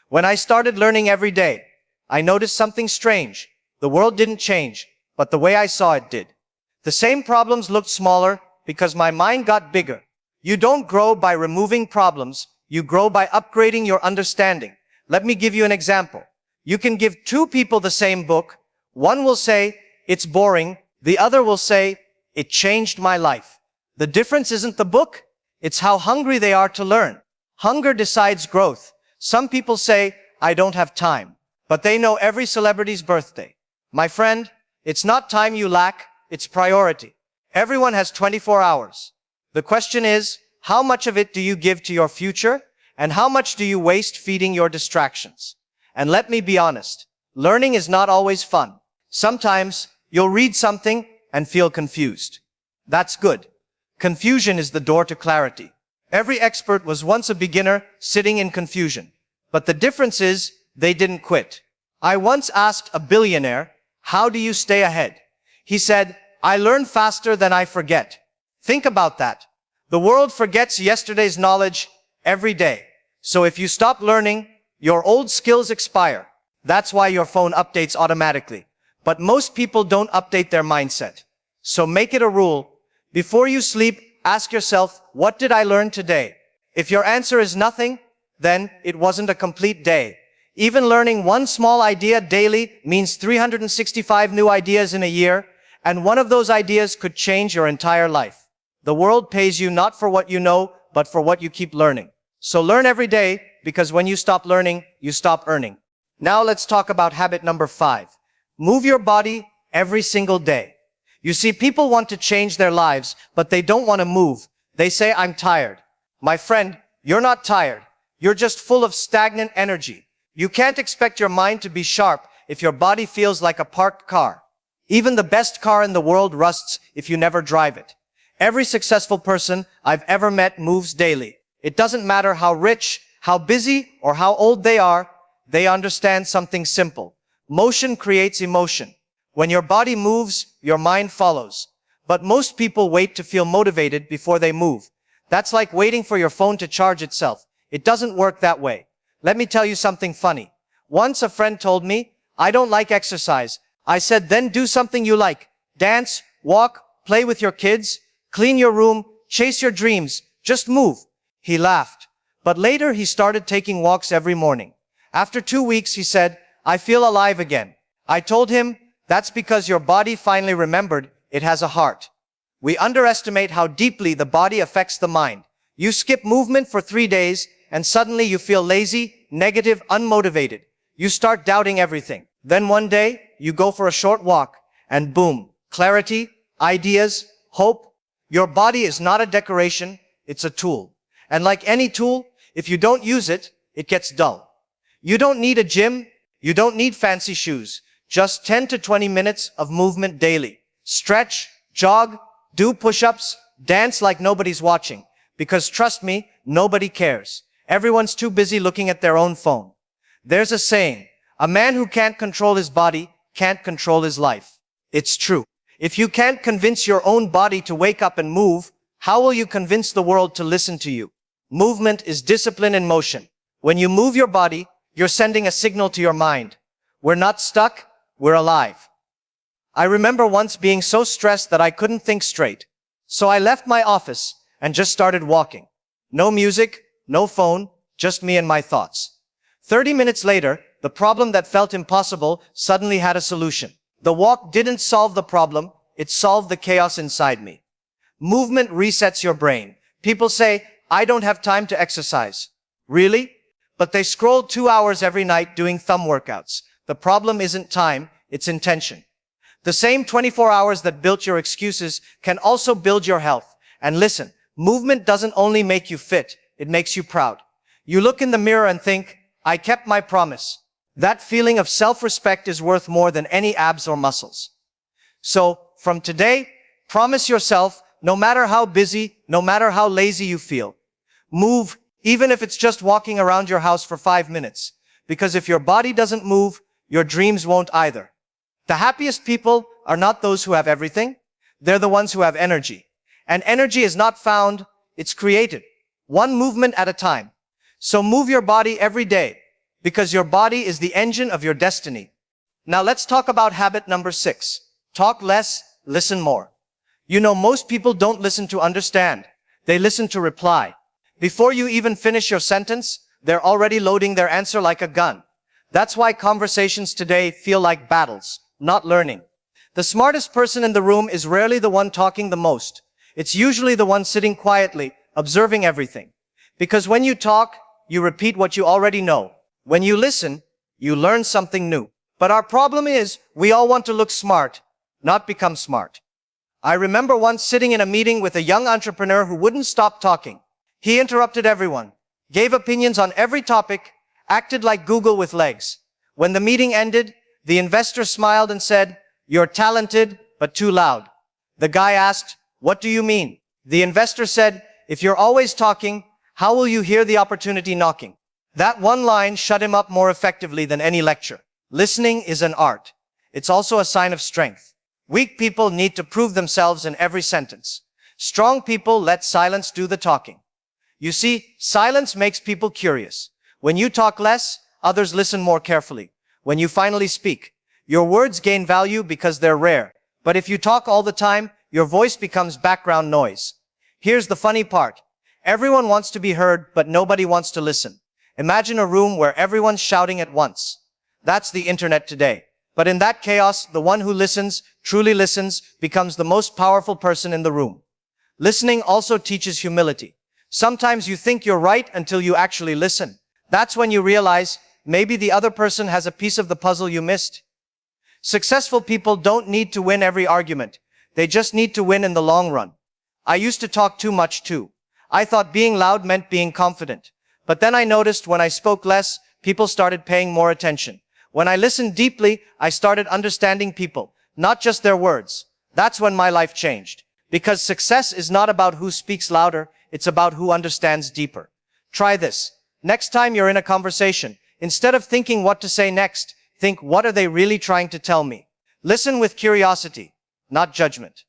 When I started learning every day, I noticed something strange. The world didn't change, but the way I saw it did. The same problems looked smaller because my mind got bigger. You don't grow by removing problems. You grow by upgrading your understanding. Let me give you an example. You can give 2 people the same book. One will say, it's boring. The other will say, it changed my life. The difference isn't the book. It's how hungry they are to learn. Hunger decides growth. Some people say, I don't have time, but they know every celebrity's birthday. My friend, it's not time you lack, it's priority. Everyone has 24 hours. The question is, how much of it do you give to your future, and how much do you waste feeding your distractions? And let me be honest, learning is not always fun. Sometimes you'll read something and feel confused. That's good. Confusion is the door to clarity. Every expert was once a beginner sitting in confusion. But the difference is, they didn't quit. I once asked a billionaire, how do you stay ahead? He said, I learn faster than I forget. Think about that. The world forgets yesterday's knowledge every day. So if you stop learning, your old skills expire. That's why your phone updates automatically. But most people don't update their mindset. So make it a rule. Before you sleep, ask yourself, what did I learn today? If your answer is nothing, then it wasn't a complete day. Even learning one small idea daily means 365 new ideas in a year, and one of those ideas could change your entire life. The world pays you not for what you know, but for what you keep learning. So learn every day, because when you stop learning, you stop earning. Now let's talk about habit number 5. Move your body every single day. You see, people want to change their lives, but they don't want to move. They say, I'm tired. My friend, you're not tired. You're just full of stagnant energy. You can't expect your mind to be sharp if your body feels like a parked car. Even the best car in the world rusts if you never drive it. Every successful person I've ever met moves daily. It doesn't matter how rich, how busy, or how old they are, they understand something simple. Motion creates emotion. When your body moves, your mind follows. But most people wait to feel motivated before they move. That's like waiting for your phone to charge itself. It doesn't work that way. Let me tell you something funny. Once a friend told me, I don't like exercise. I said, then do something you like. Dance, walk, play with your kids, clean your room, chase your dreams. Just move. He laughed. But later he started taking walks every morning. After 2 weeks, he said, I feel alive again. I told him, that's because your body finally remembered it has a heart. We underestimate how deeply the body affects the mind. You skip movement for 3 days, and suddenly you feel lazy, negative, unmotivated. You start doubting everything. Then one day, you go for a short walk, and boom, clarity, ideas, hope. Your body is not a decoration, it's a tool. And like any tool, if you don't use it, it gets dull. You don't need a gym, you don't need fancy shoes. Just 10 to 20 minutes of movement daily. Stretch, jog, do push-ups, dance like nobody's watching. Because trust me, nobody cares. Everyone's too busy looking at their own phone. There's a saying, a man who can't control his body can't control his life. It's true. If you can't convince your own body to wake up and move, how will you convince the world to listen to you? Movement is discipline in motion. When you move your body, you're sending a signal to your mind. We're not stuck, we're alive. I remember once being so stressed that I couldn't think straight. So I left my office and just started walking. No music, no phone, just me and my thoughts. 30 minutes later, the problem that felt impossible suddenly had a solution. The walk didn't solve the problem, it solved the chaos inside me. Movement resets your brain. People say, I don't have time to exercise. Really? But they scroll 2 hours every night doing thumb workouts. The problem isn't time, it's intention. The same 24 hours that built your excuses can also build your health. And listen, movement doesn't only make you fit, it makes you proud. You look in the mirror and think, I kept my promise. That feeling of self-respect is worth more than any abs or muscles. So, from today, promise yourself, no matter how busy, no matter how lazy you feel, move, even if it's just walking around your house for 5 minutes. Because if your body doesn't move, your dreams won't either. The happiest people are not those who have everything. They're the ones who have energy. And energy is not found, it's created. One movement at a time. So move your body every day, because your body is the engine of your destiny. Now let's talk about habit number 6. Talk less, listen more. You know, most people don't listen to understand. They listen to reply. Before you even finish your sentence, they're already loading their answer like a gun. That's why conversations today feel like battles. not learning. The smartest person in the room is rarely the one talking the most. It's usually the one sitting quietly, observing everything. Because when you talk, you repeat what you already know. When you listen, you learn something new. But our problem is, we all want to look smart, not become smart. I remember once sitting in a meeting with a young entrepreneur who wouldn't stop talking. He interrupted everyone, gave opinions on every topic, acted like Google with legs. When the meeting ended, the investor smiled and said, "You're talented, but too loud." The guy asked, "What do you mean?" The investor said, "If you're always talking, how will you hear the opportunity knocking?" That one line shut him up more effectively than any lecture. Listening is an art. It's also a sign of strength. Weak people need to prove themselves in every sentence. Strong people let silence do the talking. You see, silence makes people curious. When you talk less, others listen more carefully. When you finally speak, your words gain value because they're rare. But if you talk all the time, your voice becomes background noise. Here's the funny part. Everyone wants to be heard, but nobody wants to listen. Imagine a room where everyone's shouting at once. That's the internet today. But in that chaos, the one who listens, truly listens, becomes the most powerful person in the room. Listening also teaches humility. Sometimes you think you're right until you actually listen. That's when you realize maybe the other person has a piece of the puzzle you missed. Successful people don't need to win every argument. They just need to win in the long run. I used to talk too much too. I thought being loud meant being confident. But then I noticed when I spoke less, people started paying more attention. When I listened deeply, I started understanding people, not just their words. That's when my life changed. Because success is not about who speaks louder, it's about who understands deeper. Try this. Next time you're in a conversation, instead of thinking what to say next, think, what are they really trying to tell me? Listen with curiosity, not judgment.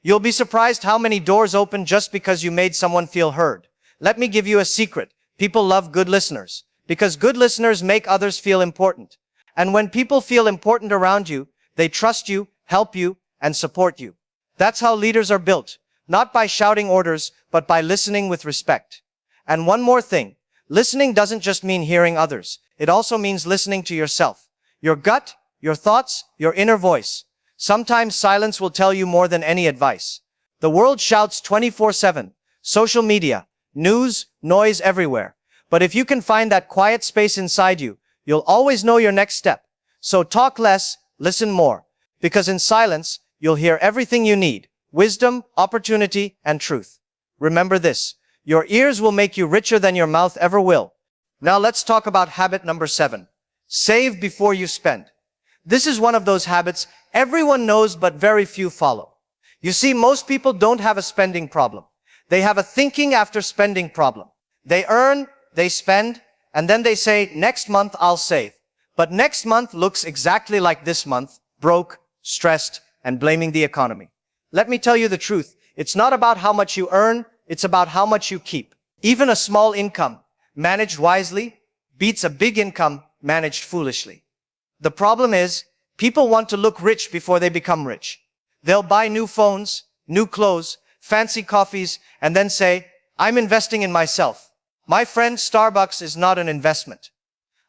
You'll be surprised how many doors open just because you made someone feel heard. Let me give you a secret. People love good listeners, because good listeners make others feel important. And when people feel important around you, they trust you, help you, and support you. That's how leaders are built, not by shouting orders, but by listening with respect. And one more thing, listening doesn't just mean hearing others. It also means listening to yourself, your gut, your thoughts, your inner voice. Sometimes silence will tell you more than any advice. The world shouts 24/7, social media, news, noise everywhere. But if you can find that quiet space inside you, you'll always know your next step. So talk less, listen more. Because in silence, you'll hear everything you need. Wisdom, opportunity, and truth. Remember this. Your ears will make you richer than your mouth ever will. Now let's talk about habit number 7. Save before you spend. This is one of those habits everyone knows but very few follow. You see, most people don't have a spending problem. They have a thinking after spending problem. They earn, they spend, and then they say, next month I'll save. But next month looks exactly like this month, broke, stressed, and blaming the economy. Let me tell you the truth. It's not about how much you earn, it's about how much you keep. Even a small income, managed wisely, beats a big income managed foolishly. The problem is, people want to look rich before they become rich. They'll buy new phones, new clothes, fancy coffees, and then say, I'm investing in myself. My friend, Starbucks is not an investment.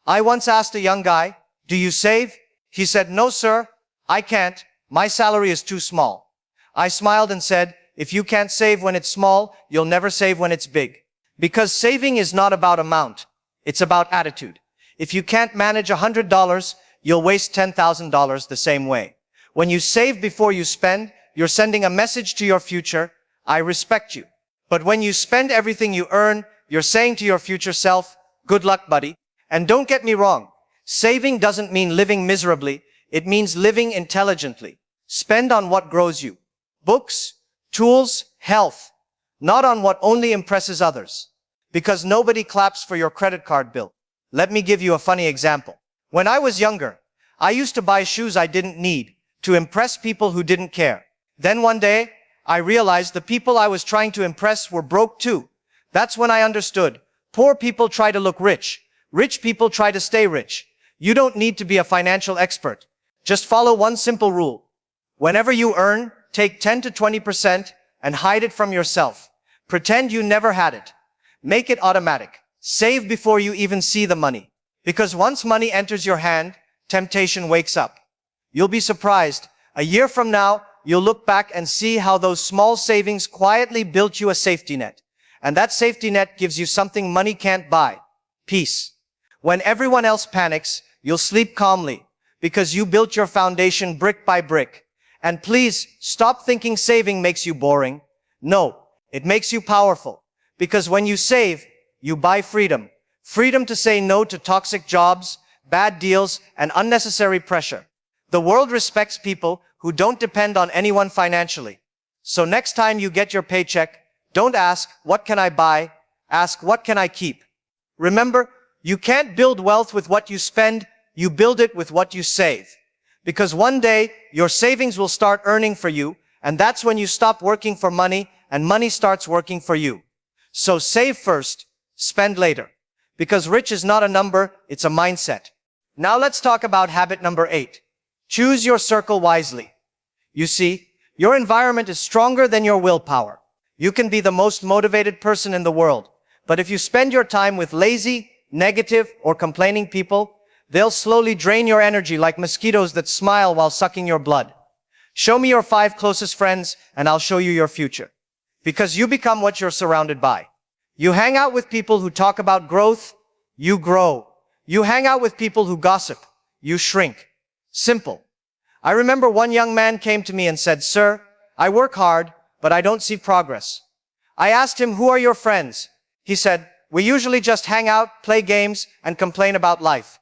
I once asked a young guy, do you save? He said, no, sir, I can't. My salary is too small. I smiled and said, if you can't save when it's small, you'll never save when it's big. Because saving is not about amount. It's about attitude. If you can't manage $100, you'll waste $10,000 the same way. When you save before you spend, you're sending a message to your future, I respect you. But when you spend everything you earn, you're saying to your future self, good luck, buddy. And don't get me wrong, saving doesn't mean living miserably. It means living intelligently. Spend on what grows you. Books, tools, health. Not on what only impresses others. Because nobody claps for your credit card bill. Let me give you a funny example. When I was younger, I used to buy shoes I didn't need to impress people who didn't care. Then one day, I realized the people I was trying to impress were broke too. That's when I understood. Poor people try to look rich. Rich people try to stay rich. You don't need to be a financial expert. Just follow one simple rule. Whenever you earn, take 10 to 20% and hide it from yourself. Pretend you never had it. Make it automatic. Save before you even see the money. Because once money enters your hand, temptation wakes up. You'll be surprised. A year from now, you'll look back and see how those small savings quietly built you a safety net. And that safety net gives you something money can't buy. Peace. When everyone else panics, you'll sleep calmly because you built your foundation brick by brick. And please, stop thinking saving makes you boring. No, it makes you powerful. Because when you save, you buy freedom. Freedom to say no to toxic jobs, bad deals, and unnecessary pressure. The world respects people who don't depend on anyone financially. So next time you get your paycheck, don't ask, what can I buy? Ask, what can I keep? Remember, you can't build wealth with what you spend, you build it with what you save. Because one day, your savings will start earning for you, and that's when you stop working for money, and money starts working for you. So save first, spend later. Because rich is not a number, it's a mindset. Now let's talk about habit number 8. Choose your circle wisely. You see, your environment is stronger than your willpower. You can be the most motivated person in the world, but if you spend your time with lazy, negative, or complaining people, they'll slowly drain your energy like mosquitoes that smile while sucking your blood. Show me your 5 closest friends, and I'll show you your future. Because you become what you're surrounded by. You hang out with people who talk about growth, you grow. You hang out with people who gossip, you shrink. Simple. I remember one young man came to me and said, "Sir, I work hard, but I don't see progress." I asked him, "Who are your friends?" He said, "We usually just hang out, play games, and complain about life."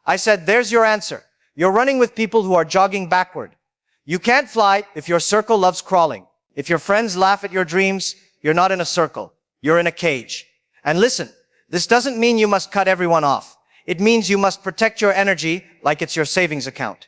I said, "There's your answer. You're running with people who are jogging backward. You can't fly if your circle loves crawling. If your friends laugh at your dreams, you're not in a circle. You're in a cage." And listen, this doesn't mean you must cut everyone off. It means you must protect your energy like it's your savings account.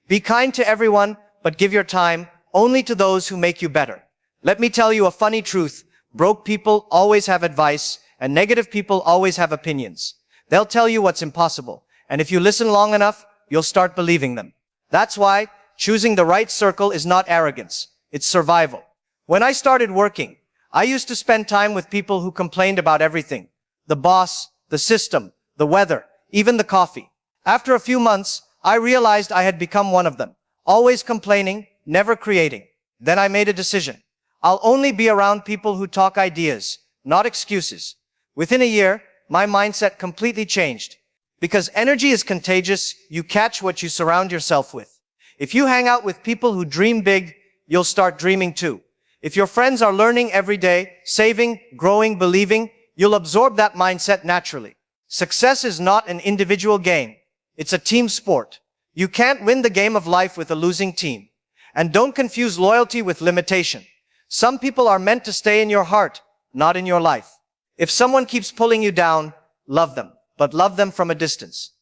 Be kind to everyone, but give your time only to those who make you better. Let me tell you a funny truth. Broke people always have advice, and negative people always have opinions. They'll tell you what's impossible, and if you listen long enough, you'll start believing them. That's why choosing the right circle is not arrogance. It's survival. When I started working, I used to spend time with people who complained about everything. The boss, the system, the weather, even the coffee. After a few months, I realized I had become one of them. Always complaining, never creating. Then I made a decision. I'll only be around people who talk ideas, not excuses. Within a year, my mindset completely changed. Because energy is contagious, you catch what you surround yourself with. If you hang out with people who dream big, you'll start dreaming too. If your friends are learning every day, saving, growing, believing, you'll absorb that mindset naturally. Success is not an individual game. It's a team sport. You can't win the game of life with a losing team. And don't confuse loyalty with limitation. Some people are meant to stay in your heart, not in your life. If someone keeps pulling you down, love them, but love them from a distance.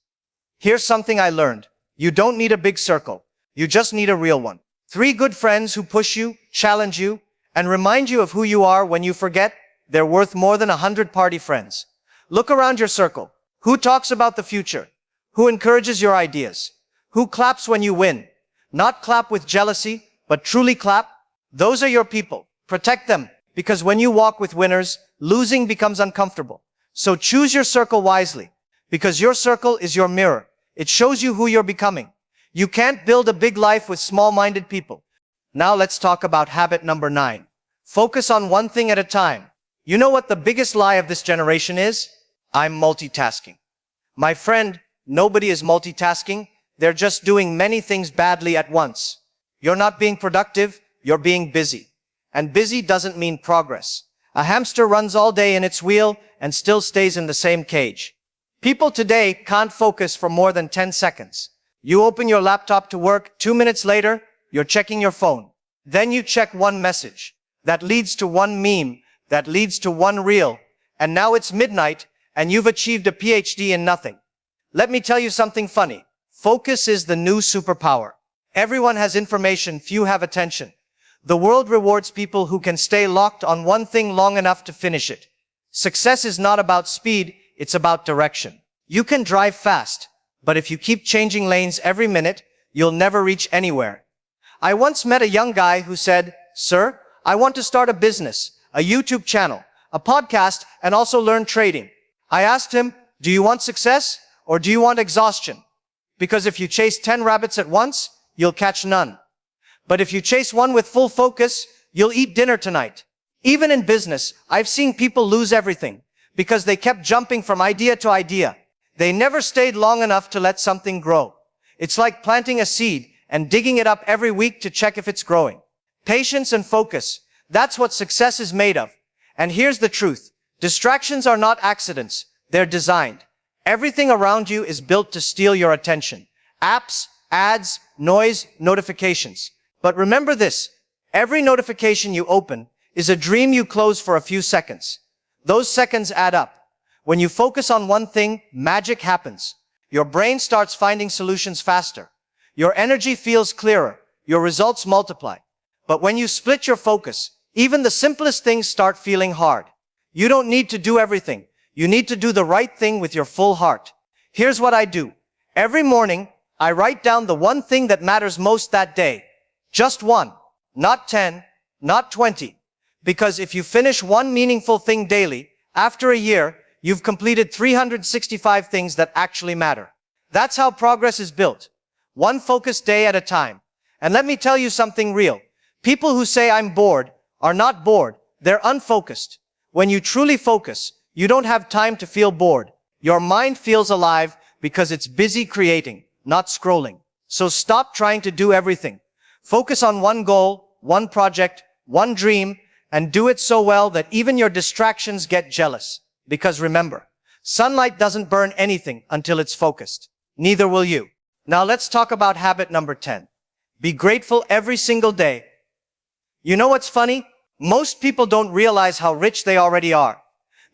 Here's something I learned. You don't need a big circle. You just need a real one. 3 good friends who push you, challenge you, and remind you of who you are when you forget. They're worth more than 100 party friends. Look around your circle. Who talks about the future? Who encourages your ideas? Who claps when you win? Not clap with jealousy, but truly clap. Those are your people. Protect them, because when you walk with winners, losing becomes uncomfortable. So choose your circle wisely, because your circle is your mirror. It shows you who you're becoming. You can't build a big life with small-minded people. Now let's talk about habit number 9. Focus on one thing at a time. You know what the biggest lie of this generation is? I'm multitasking. My friend, nobody is multitasking. They're just doing many things badly at once. You're not being productive, you're being busy. And busy doesn't mean progress. A hamster runs all day in its wheel and still stays in the same cage. People today can't focus for more than 10 seconds. You open your laptop to work, 2 minutes later, you're checking your phone. Then you check one message. That leads to one meme. That leads to one reel. And now it's midnight and you've achieved a PhD in nothing. Let me tell you something funny. Focus is the new superpower. Everyone has information, few have attention. The world rewards people who can stay locked on one thing long enough to finish it. Success is not about speed, it's about direction. You can drive fast, but if you keep changing lanes every minute, you'll never reach anywhere. I once met a young guy who said, "Sir, I want to start a business, a YouTube channel, a podcast, and also learn trading." I asked him, "Do you want success or do you want exhaustion? Because if you chase 10 rabbits at once, you'll catch none. But if you chase one with full focus, you'll eat dinner tonight. Even in business, I've seen people lose everything because they kept jumping from idea to idea. They never stayed long enough to let something grow. It's like planting a seed and digging it up every week to check if it's growing. Patience and focus, that's what success is made of. And here's the truth. Distractions are not accidents. They're designed. Everything around you is built to steal your attention. Apps, ads, noise, notifications. But remember this, every notification you open is a dream you close for a few seconds. Those seconds add up. When you focus on one thing, magic happens. Your brain starts finding solutions faster. Your energy feels clearer. Your results multiply. But when you split your focus, even the simplest things start feeling hard. You don't need to do everything. You need to do the right thing with your full heart. Here's what I do. Every morning, I write down the one thing that matters most that day. Just one. Not 10, not 20. Because if you finish one meaningful thing daily, after a year, you've completed 365 things that actually matter. That's how progress is built. One focused day at a time. And let me tell you something real. People who say I'm bored are not bored. They're unfocused. When you truly focus, you don't have time to feel bored. Your mind feels alive because it's busy creating, not scrolling. So stop trying to do everything. Focus on one goal, one project, one dream, and do it so well that even your distractions get jealous. Because remember, sunlight doesn't burn anything until it's focused. Neither will you. Now let's talk about habit number 10. Be grateful every single day. You know what's funny? Most people don't realize how rich they already are.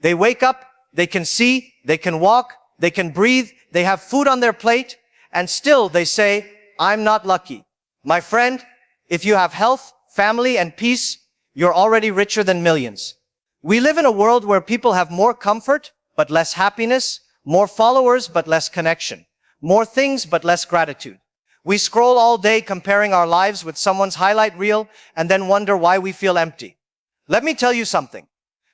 They wake up, they can see, they can walk, they can breathe, they have food on their plate, and still they say, I'm not lucky. My friend, if you have health, family, and peace, you're already richer than millions. We live in a world where people have more comfort, but less happiness, more followers, but less connection, more things, but less gratitude. We scroll all day comparing our lives with someone's highlight reel and then wonder why we feel empty. Let me tell you something.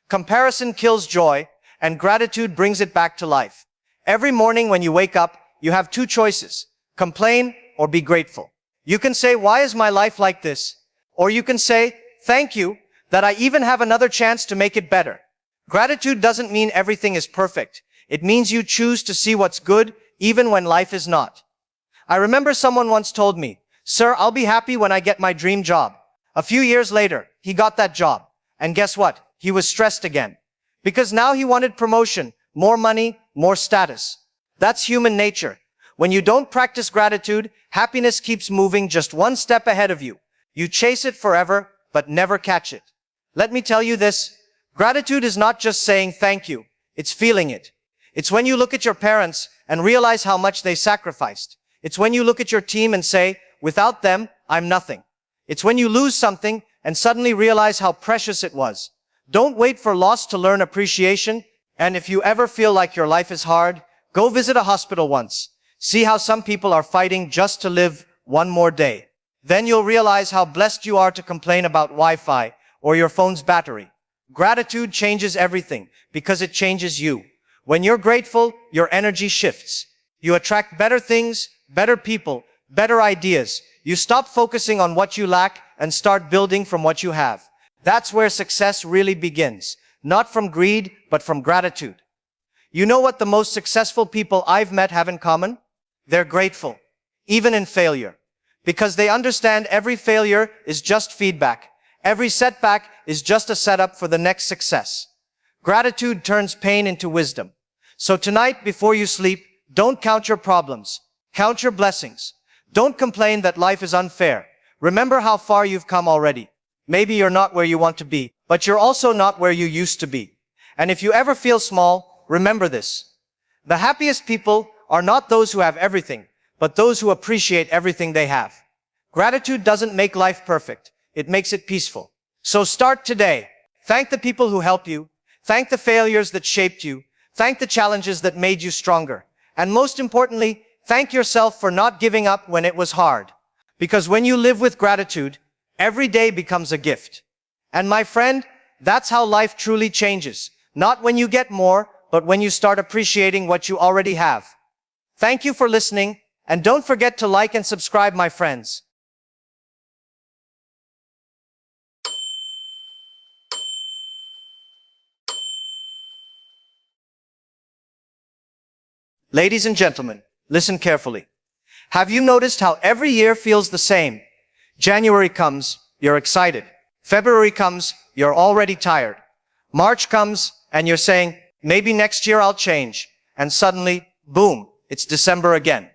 Comparison kills joy, and gratitude brings it back to life. Every morning when you wake up, you have two choices: complain or be grateful. You can say, why is my life like this? Or you can say, thank you that I even have another chance to make it better. Gratitude doesn't mean everything is perfect. It means you choose to see what's good even when life is not. I remember someone once told me, sir, I'll be happy when I get my dream job. A few years later, he got that job. And guess what? He was stressed again. Because now he wanted promotion, more money, more status. That's human nature. When you don't practice gratitude, happiness keeps moving just one step ahead of you. You chase it forever, but never catch it. Let me tell you this. Gratitude is not just saying thank you. It's feeling it. It's when you look at your parents and realize how much they sacrificed. It's when you look at your team and say, without them, I'm nothing. It's when you lose something and suddenly realize how precious it was. Don't wait for loss to learn appreciation. And if you ever feel like your life is hard, go visit a hospital once. See how some people are fighting just to live one more day. Then you'll realize how blessed you are to complain about Wi-Fi or your phone's battery. Gratitude changes everything because it changes you. When you're grateful, your energy shifts. You attract better things, better people, better ideas. You stop focusing on what you lack and start building from what you have. That's where success really begins. Not from greed, but from gratitude. You know what the most successful people I've met have in common? They're grateful, even in failure. Because they understand every failure is just feedback. Every setback is just a setup for the next success. Gratitude turns pain into wisdom. So tonight, before you sleep, don't count your problems. Count your blessings. Don't complain that life is unfair. Remember how far you've come already. Maybe you're not where you want to be, but you're also not where you used to be. And if you ever feel small, remember this. The happiest people are not those who have everything, but those who appreciate everything they have. Gratitude doesn't make life perfect. It makes it peaceful. So start today. Thank the people who helped you. Thank the failures that shaped you. Thank the challenges that made you stronger. And most importantly, thank yourself for not giving up when it was hard. Because when you live with gratitude, every day becomes a gift. And my friend, that's how life truly changes. Not when you get more, but when you start appreciating what you already have. Thank you for listening, And don't forget to like and subscribe, my friends. Ladies and gentlemen, listen carefully. Have you noticed how every year feels the same? January comes, you're excited. February comes, you're already tired. March comes, and you're saying, maybe next year I'll change. And suddenly, boom, it's December again.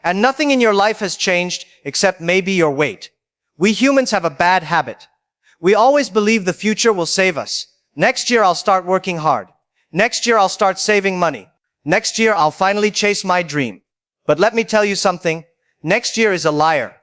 And nothing in your life has changed except maybe your weight. We humans have a bad habit. We always believe the future will save us. Next year I'll start working hard. Next year I'll start saving money. Next year I'll finally chase my dream. But let me tell you something. Next year is a liar.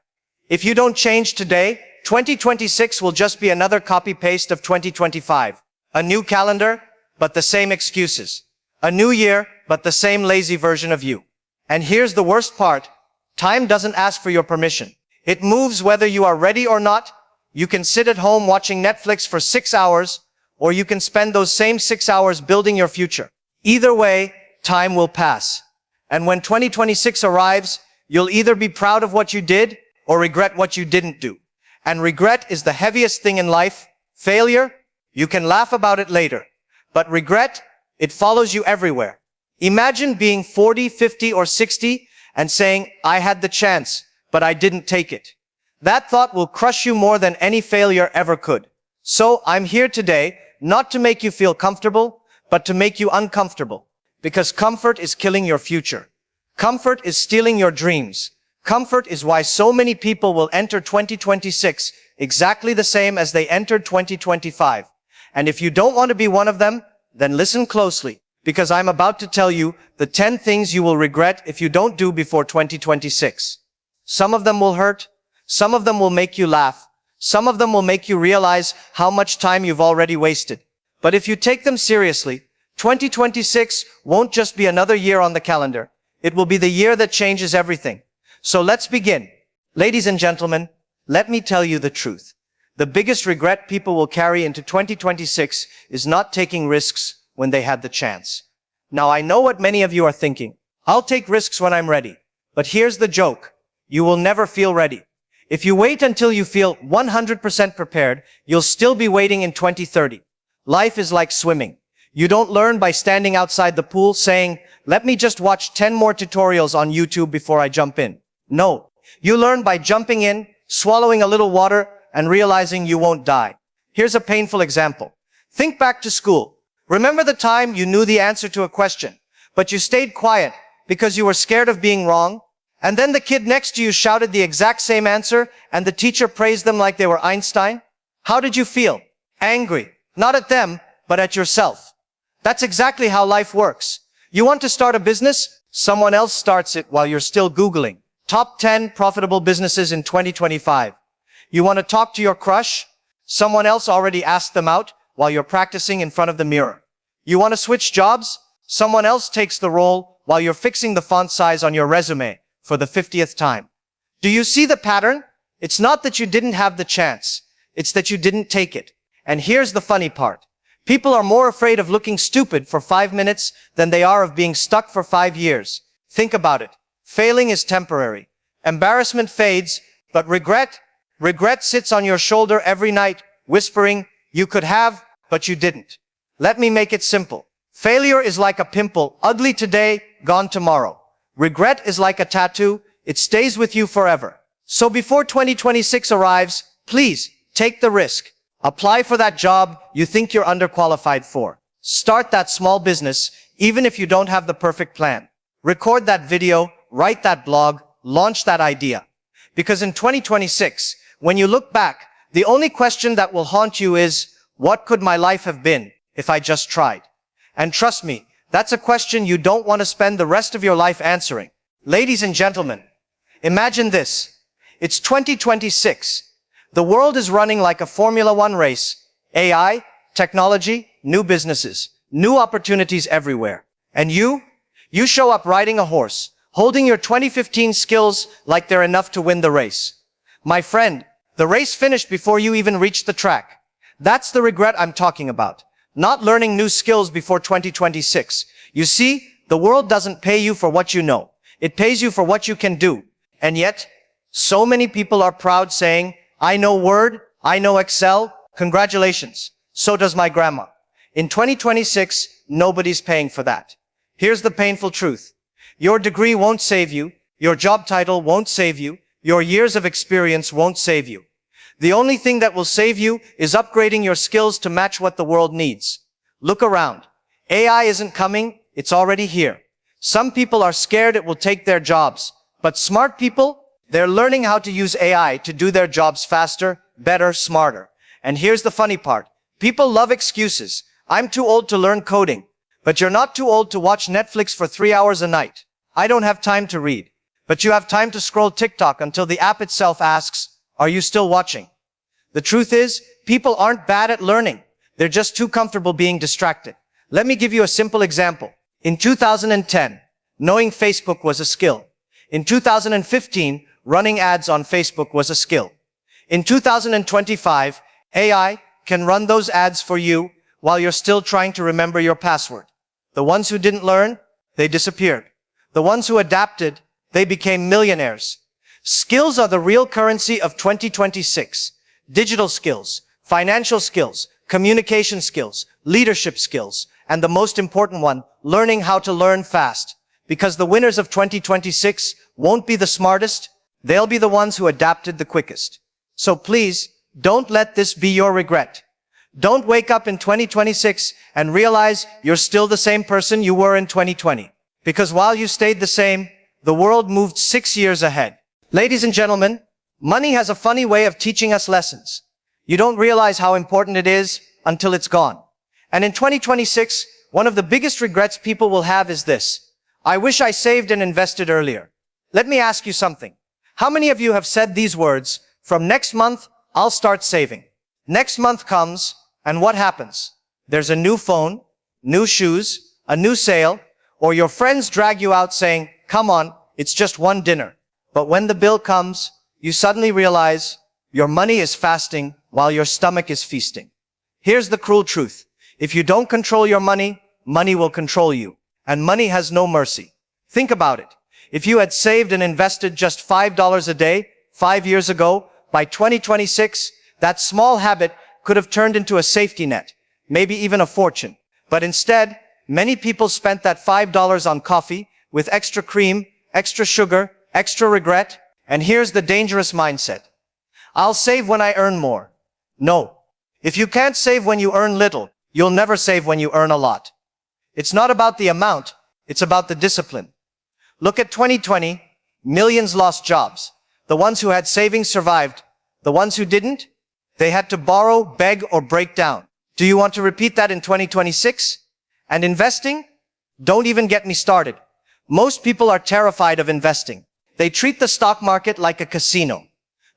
If you don't change today, 2026 will just be another copy-paste of 2025. A new calendar, but the same excuses. A new year, but the same lazy version of you. And here's the worst part. Time doesn't ask for your permission. It moves whether you are ready or not. You can sit at home watching Netflix for 6 hours, or you can spend those same 6 hours building your future. Either way, time will pass. And when 2026 arrives, you'll either be proud of what you did or regret what you didn't do. And regret is the heaviest thing in life. Failure, you can laugh about it later. But regret, it follows you everywhere. Imagine being 40, 50, or 60 and saying, I had the chance, but I didn't take it. That thought will crush you more than any failure ever could. So I'm here today not to make you feel comfortable, but to make you uncomfortable. Because comfort is killing your future. Comfort is stealing your dreams. Comfort is why so many people will enter 2026 exactly the same as they entered 2025. And if you don't want to be one of them, then listen closely, because I'm about to tell you the 10 things you will regret if you don't do before 2026. Some of them will hurt. Some of them will make you laugh. Some of them will make you realize how much time you've already wasted. But if you take them seriously, 2026 won't just be another year on the calendar. It will be the year that changes everything. So let's begin. Ladies and gentlemen, let me tell you the truth. The biggest regret people will carry into 2026 is not taking risks when they had the chance. Now I know what many of you are thinking. I'll take risks when I'm ready. But here's the joke. You will never feel ready. If you wait until you feel 100% prepared, you'll still be waiting in 2030. Life is like swimming. You don't learn by standing outside the pool saying, let me just watch 10 more tutorials on YouTube before I jump in. No. You learn by jumping in, swallowing a little water, and realizing you won't die. Here's a painful example. Think back to school. Remember the time you knew the answer to a question, but you stayed quiet because you were scared of being wrong? And then the kid next to you shouted the exact same answer, and the teacher praised them like they were Einstein? How did you feel? Angry. Not at them, but at yourself. That's exactly how life works. You want to start a business? Someone else starts it while you're still Googling. Top 10 profitable businesses in 2025. You want to talk to your crush? Someone else already asked them out while you're practicing in front of the mirror. You want to switch jobs? Someone else takes the role while you're fixing the font size on your resume for the 50th time. Do you see the pattern? It's not that you didn't have the chance. It's that you didn't take it. And here's the funny part. People are more afraid of looking stupid for 5 minutes than they are of being stuck for 5 years. Think about it. Failing is temporary. Embarrassment fades, but regret sits on your shoulder every night, whispering, you could have, but you didn't. Let me make it simple. Failure is like a pimple, ugly today, gone tomorrow. Regret is like a tattoo, it stays with you forever. So before 2026 arrives, please take the risk. Apply for that job you think you're underqualified for. Start that small business, even if you don't have the perfect plan. Record that video, write that blog, launch that idea. Because in 2026, when you look back, the only question that will haunt you is, what could my life have been if I just tried? And trust me, that's a question you don't want to spend the rest of your life answering. Ladies and gentlemen, imagine this. It's 2026. The world is running like a Formula One race. AI, technology, new businesses, new opportunities everywhere. And you show up riding a horse, holding your 2015 skills like they're enough to win the race. My friend, the race finished before you even reached the track. That's the regret I'm talking about. Not learning new skills before 2026. You see, the world doesn't pay you for what you know. It pays you for what you can do. And yet, so many people are proud saying, I know Word, I know Excel, congratulations. So does my grandma. In 2026, nobody's paying for that. Here's the painful truth. Your degree won't save you. Your job title won't save you. Your years of experience won't save you. The only thing that will save you is upgrading your skills to match what the world needs. Look around. AI isn't coming, it's already here. Some people are scared it will take their jobs, but smart people, they're learning how to use AI to do their jobs faster, better, smarter. And here's the funny part. People love excuses. I'm too old to learn coding. But you're not too old to watch Netflix for 3 hours a night. I don't have time to read. But you have time to scroll TikTok until the app itself asks, are you still watching? The truth is, people aren't bad at learning. They're just too comfortable being distracted. Let me give you a simple example. In 2010, knowing Facebook was a skill. In 2015, running ads on Facebook was a skill. In 2025, AI can run those ads for you while you're still trying to remember your password. The ones who didn't learn, they disappeared. The ones who adapted, they became millionaires. Skills are the real currency of 2026. Digital skills, financial skills, communication skills, leadership skills, and the most important one, learning how to learn fast. Because the winners of 2026 won't be the smartest, they'll be the ones who adapted the quickest. So please, don't let this be your regret. Don't wake up in 2026 and realize you're still the same person you were in 2020. Because while you stayed the same, the world moved 6 years ahead. Ladies and gentlemen, money has a funny way of teaching us lessons. You don't realize how important it is until it's gone. And in 2026, one of the biggest regrets people will have is this. I wish I saved and invested earlier. Let me ask you something. How many of you have said these words, from next month, I'll start saving? Next month comes, and what happens? There's a new phone, new shoes, a new sale, or your friends drag you out saying, come on, it's just one dinner. But when the bill comes, you suddenly realize your money is fasting while your stomach is feasting. Here's the cruel truth. If you don't control your money, money will control you. And money has no mercy. Think about it. If you had saved and invested just $5 a day 5 years ago, by 2026, that small habit could have turned into a safety net, maybe even a fortune. But instead, many people spent that $5 on coffee with extra cream, extra sugar, extra regret. And here's the dangerous mindset. I'll save when I earn more. No. If you can't save when you earn little, you'll never save when you earn a lot. It's not about the amount, it's about the discipline. Look at 2020, millions lost jobs. The ones who had savings survived. The ones who didn't, they had to borrow, beg, or break down. Do you want to repeat that in 2026? And investing? Don't even get me started. Most people are terrified of investing. They treat the stock market like a casino,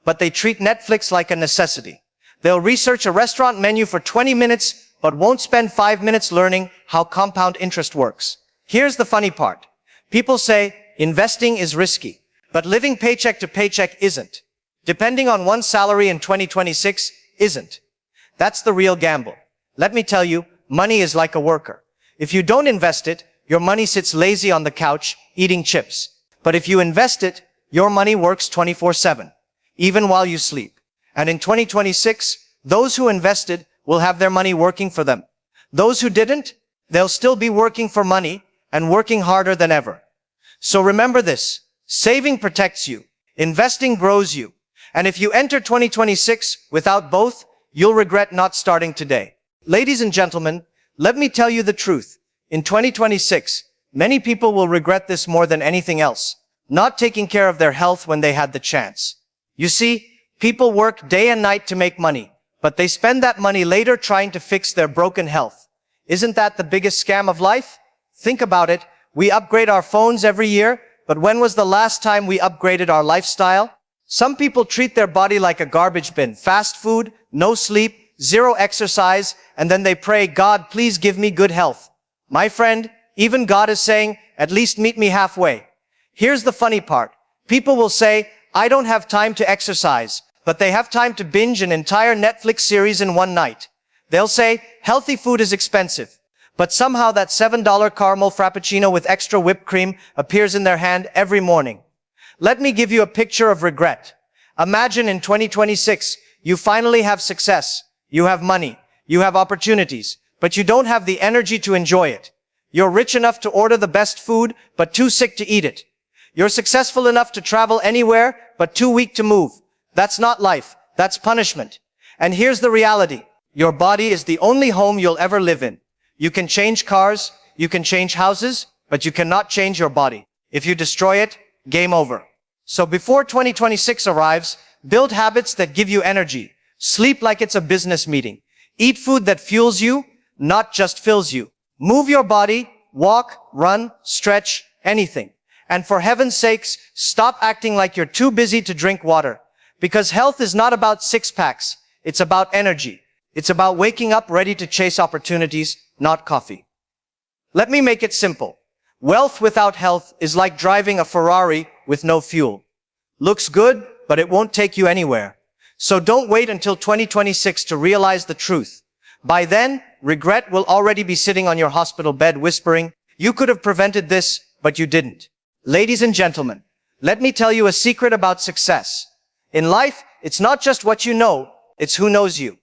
but they treat Netflix like a necessity. They'll research a restaurant menu for 20 minutes, but won't spend 5 minutes learning how compound interest works. Here's the funny part. People say investing is risky, but living paycheck to paycheck isn't. Depending on one's salary in 2026 isn't. That's the real gamble. Let me tell you, money is like a worker. If you don't invest it, your money sits lazy on the couch eating chips. But if you invest it, your money works 24/7, even while you sleep. And in 2026, those who invested will have their money working for them. Those who didn't, they'll still be working for money and working harder than ever. So remember this, saving protects you, investing grows you. And if you enter 2026 without both, you'll regret not starting today. Ladies and gentlemen, let me tell you the truth. In 2026, many people will regret this more than anything else, not taking care of their health when they had the chance. You see, people work day and night to make money, but they spend that money later trying to fix their broken health. Isn't that the biggest scam of life? Think about it. We upgrade our phones every year, but when was the last time we upgraded our lifestyle? Some people treat their body like a garbage bin. Fast food, no sleep, zero exercise, and then they pray, God, please give me good health. My friend, even God is saying, at least meet me halfway. Here's the funny part. People will say, I don't have time to exercise, but they have time to binge an entire Netflix series in one night. They'll say, healthy food is expensive, But somehow that $7 caramel frappuccino with extra whipped cream appears in their hand every morning. Let me give you a picture of regret. Imagine in 2026, you finally have success, you have money, you have opportunities, but you don't have the energy to enjoy it. You're rich enough to order the best food, but too sick to eat it. You're successful enough to travel anywhere, but too weak to move. That's not life. That's punishment. And here's the reality. Your body is the only home you'll ever live in. You can change cars, you can change houses, but you cannot change your body. If you destroy it, game over. So before 2026 arrives, build habits that give you energy. Sleep like it's a business meeting. Eat food that fuels you, not just fills you. Move your body, walk, run, stretch, anything. And for heaven's sakes, stop acting like you're too busy to drink water. Because health is not about six-packs. It's about energy. It's about waking up ready to chase opportunities, not coffee. Let me make it simple. Wealth without health is like driving a Ferrari with no fuel. Looks good, but it won't take you anywhere. So don't wait until 2026 to realize the truth. By then, regret will already be sitting on your hospital bed whispering, "You could have prevented this, but you didn't." Ladies and gentlemen, let me tell you a secret about success. In life, it's not just what you know, it's who knows you.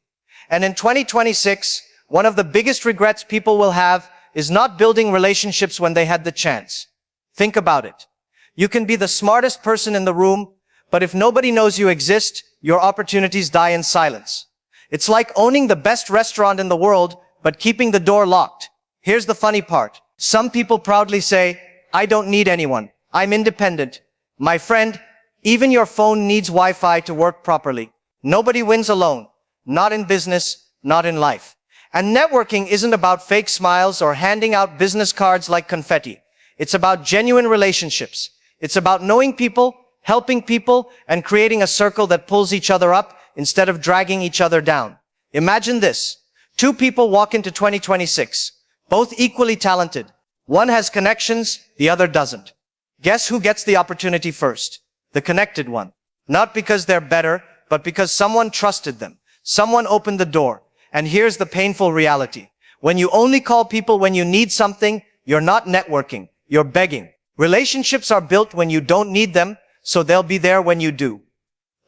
And in 2026, one of the biggest regrets people will have is not building relationships when they had the chance. Think about it. You can be the smartest person in the room, but if nobody knows you exist, your opportunities die in silence. It's like owning the best restaurant in the world, but keeping the door locked. Here's the funny part. Some people proudly say, "I don't need anyone. I'm independent." My friend, even your phone needs Wi-Fi to work properly. Nobody wins alone. Not in business, not in life. And networking isn't about fake smiles or handing out business cards like confetti. It's about genuine relationships. It's about knowing people, helping people, and creating a circle that pulls each other up instead of dragging each other down. Imagine this. Two people walk into 2026, both equally talented. One has connections, the other doesn't. Guess who gets the opportunity first? The connected one. Not because they're better, but because someone trusted them. Someone opened the door. And here's the painful reality. When you only call people when you need something, you're not networking, you're begging. Relationships are built when you don't need them, so they'll be there when you do.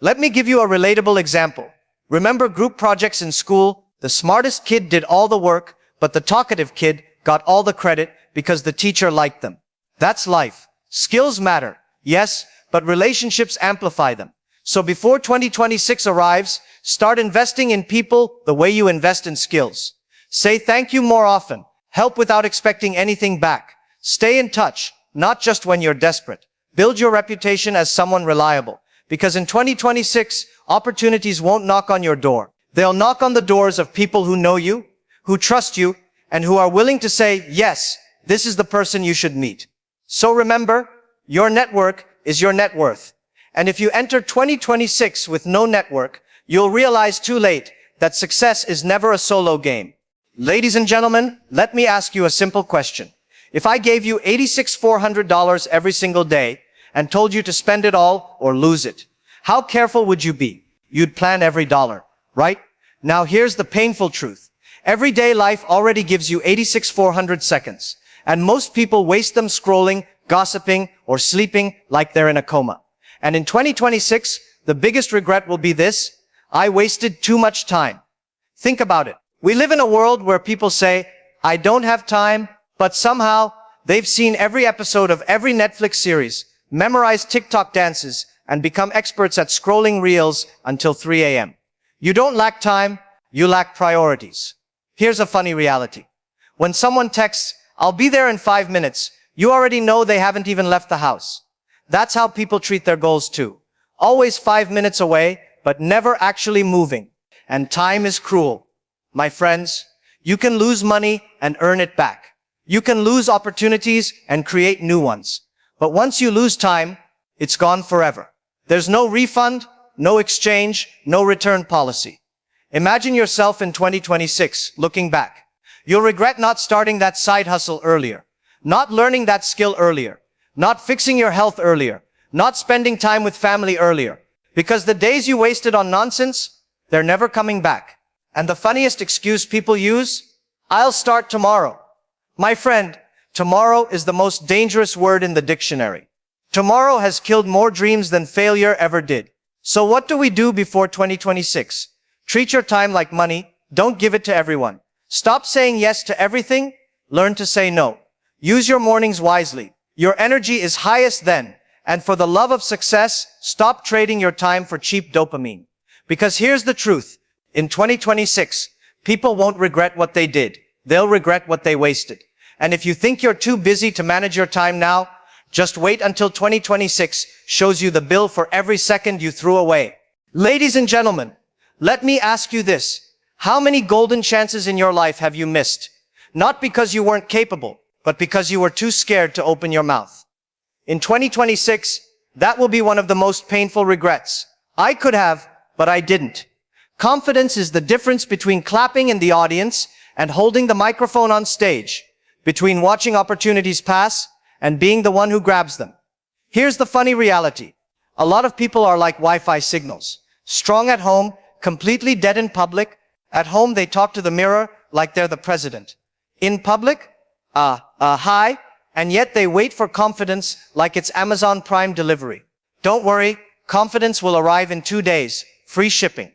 Let me give you a relatable example. Remember group projects in school? The smartest kid did all the work, but the talkative kid got all the credit because the teacher liked them. That's life. Skills matter, yes, but relationships amplify them. So before 2026 arrives, start investing in people the way you invest in skills. Say thank you more often. Help without expecting anything back. Stay in touch, not just when you're desperate. Build your reputation as someone reliable. Because in 2026, opportunities won't knock on your door. They'll knock on the doors of people who know you, who trust you, and who are willing to say, yes, this is the person you should meet. So remember, your network is your net worth. And if you enter 2026 with no network, you'll realize too late that success is never a solo game. Ladies and gentlemen, let me ask you a simple question. If I gave you $86,400 every single day and told you to spend it all or lose it, how careful would you be? You'd plan every dollar, right? Now here's the painful truth. Everyday life already gives you 86,400 seconds, and most people waste them scrolling, gossiping, or sleeping like they're in a coma. And in 2026, the biggest regret will be this: I wasted too much time. Think about it. We live in a world where people say, I don't have time, but somehow they've seen every episode of every Netflix series, memorized TikTok dances, and become experts at scrolling reels until 3 a.m. You don't lack time, you lack priorities. Here's a funny reality. When someone texts, I'll be there in 5 minutes, you already know they haven't even left the house. That's how people treat their goals too. Always 5 minutes away, but never actually moving. And time is cruel. My friends, you can lose money and earn it back. You can lose opportunities and create new ones. But once you lose time, it's gone forever. There's no refund, no exchange, no return policy. Imagine yourself in 2026, looking back. You'll regret not starting that side hustle earlier, not learning that skill earlier, not fixing your health earlier, not spending time with family earlier. Because the days you wasted on nonsense, they're never coming back. And the funniest excuse people use, I'll start tomorrow. My friend, tomorrow is the most dangerous word in the dictionary. Tomorrow has killed more dreams than failure ever did. So what do we do before 2026? Treat your time like money. Don't give it to everyone. Stop saying yes to everything. Learn to say no. Use your mornings wisely. Your energy is highest then. And for the love of success, stop trading your time for cheap dopamine. Because here's the truth. In 2026, people won't regret what they did. They'll regret what they wasted. And if you think you're too busy to manage your time now, just wait until 2026 shows you the bill for every second you threw away. Ladies and gentlemen, let me ask you this. How many golden chances in your life have you missed? Not because you weren't capable, but because you were too scared to open your mouth. In 2026, that will be one of the most painful regrets. I could have, but I didn't. Confidence is the difference between clapping in the audience and holding the microphone on stage, between watching opportunities pass and being the one who grabs them. Here's the funny reality. A lot of people are like Wi-Fi signals. Strong at home, completely dead in public. At home, they talk to the mirror like they're the president. In public, hi, and yet they wait for confidence like it's Amazon Prime delivery. Don't worry, confidence will arrive in 2 days, free shipping.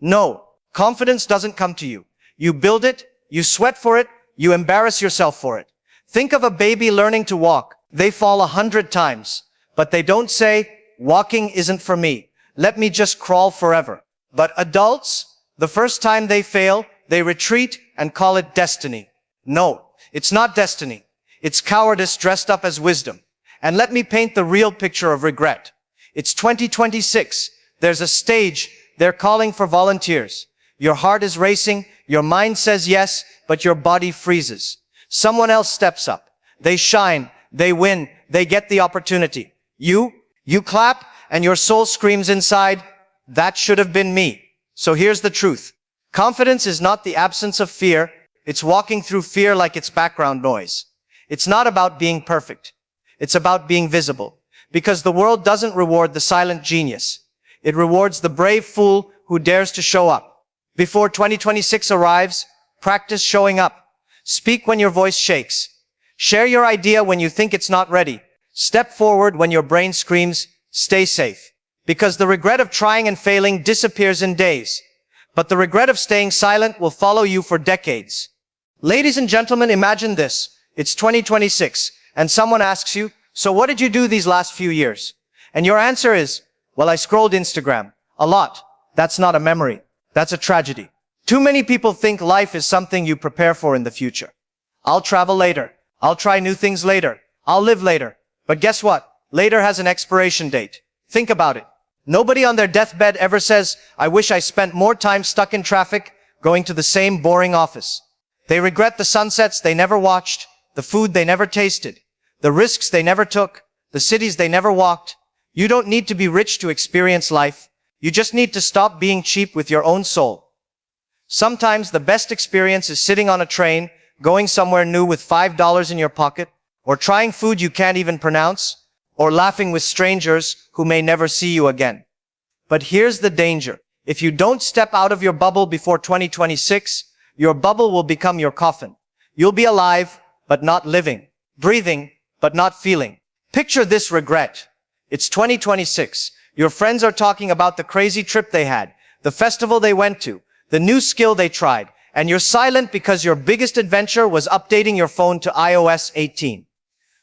No, confidence doesn't come to you. You build it, you sweat for it, you embarrass yourself for it. Think of a baby learning to walk. They fall 100 times, but they don't say, walking isn't for me. Let me just crawl forever. But adults, the first time they fail, they retreat and call it destiny. No, it's not destiny. It's cowardice dressed up as wisdom. And let me paint the real picture of regret. It's 2026. There's a stage. They're calling for volunteers. Your heart is racing. Your mind says yes, but your body freezes. Someone else steps up. They shine. They win. They get the opportunity. You clap and your soul screams inside, that should have been me. So here's the truth. Confidence is not the absence of fear. It's walking through fear like it's background noise. It's not about being perfect. It's about being visible. Because the world doesn't reward the silent genius. It rewards the brave fool who dares to show up. Before 2026 arrives, practice showing up. Speak when your voice shakes. Share your idea when you think it's not ready. Step forward when your brain screams, stay safe. Because the regret of trying and failing disappears in days. But the regret of staying silent will follow you for decades. Ladies and gentlemen, imagine this. It's 2026, and someone asks you, so what did you do these last few years? And your answer is, well, I scrolled Instagram. A lot. That's not a memory. That's a tragedy. Too many people think life is something you prepare for in the future. I'll travel later. I'll try new things later. I'll live later. But guess what? Later has an expiration date. Think about it. Nobody on their deathbed ever says, I wish I spent more time stuck in traffic going to the same boring office. They regret the sunsets they never watched, the food they never tasted, the risks they never took, the cities they never walked. You don't need to be rich to experience life. You just need to stop being cheap with your own soul. Sometimes the best experience is sitting on a train, going somewhere new with $5 in your pocket, or trying food you can't even pronounce, or laughing with strangers who may never see you again. But here's the danger. If you don't step out of your bubble before 2026, your bubble will become your coffin. You'll be alive, but not living. Breathing, but not feeling. Picture this regret. It's 2026. Your friends are talking about the crazy trip they had, the festival they went to, the new skill they tried, and you're silent because your biggest adventure was updating your phone to iOS 18.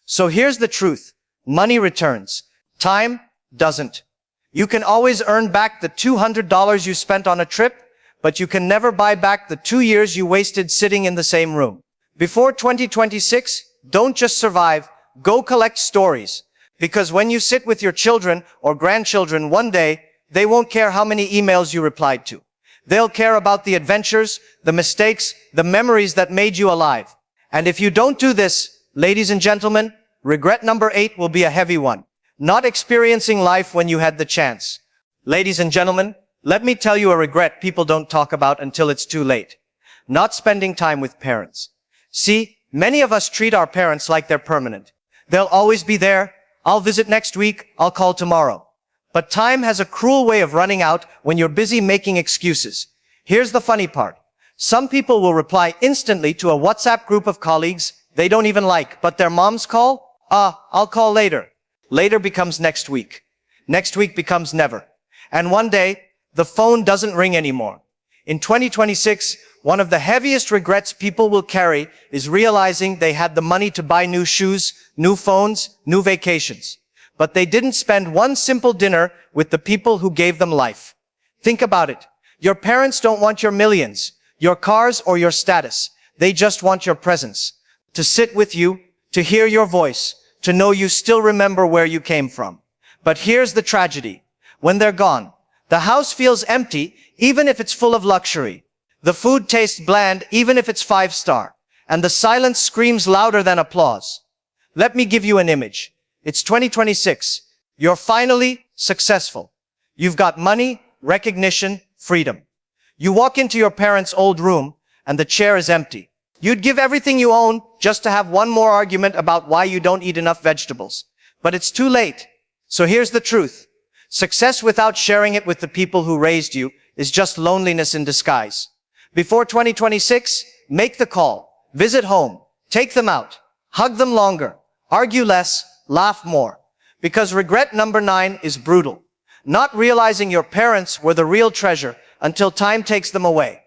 So here's the truth. Money returns. Time doesn't. You can always earn back the $200 you spent on a trip, but you can never buy back the 2 years you wasted sitting in the same room. Before 2026, don't just survive, go collect stories. Because when you sit with your children or grandchildren one day, they won't care how many emails you replied to. They'll care about the adventures, the mistakes, the memories that made you alive. And if you don't do this, ladies and gentlemen, regret number 8 will be a heavy one. Not experiencing life when you had the chance. Ladies and gentlemen, let me tell you a regret people don't talk about until it's too late. Not spending time with parents. See, many of us treat our parents like they're permanent. They'll always be there. I'll visit next week. I'll call tomorrow. But time has a cruel way of running out when you're busy making excuses. Here's the funny part. Some people will reply instantly to a WhatsApp group of colleagues they don't even like, but their moms call? I'll call later. Later becomes next week. Next week becomes never. And one day, the phone doesn't ring anymore. In 2026, one of the heaviest regrets people will carry is realizing they had the money to buy new shoes, new phones, new vacations. But they didn't spend one simple dinner with the people who gave them life. Think about it. Your parents don't want your millions, your cars, or your status. They just want your presence. To sit with you, to hear your voice, to know you still remember where you came from. But here's the tragedy. When they're gone, the house feels empty, even if it's full of luxury. The food tastes bland, even if it's 5-star. And the silence screams louder than applause. Let me give you an image. It's 2026. You're finally successful. You've got money, recognition, freedom. You walk into your parents' old room, and the chair is empty. You'd give everything you own just to have one more argument about why you don't eat enough vegetables. But it's too late. So here's the truth. Success without sharing it with the people who raised you is just loneliness in disguise. Before 2026, make the call. Visit home. Take them out. Hug them longer. Argue less. Laugh more. Because regret number 9 is brutal. Not realizing your parents were the real treasure until time takes them away.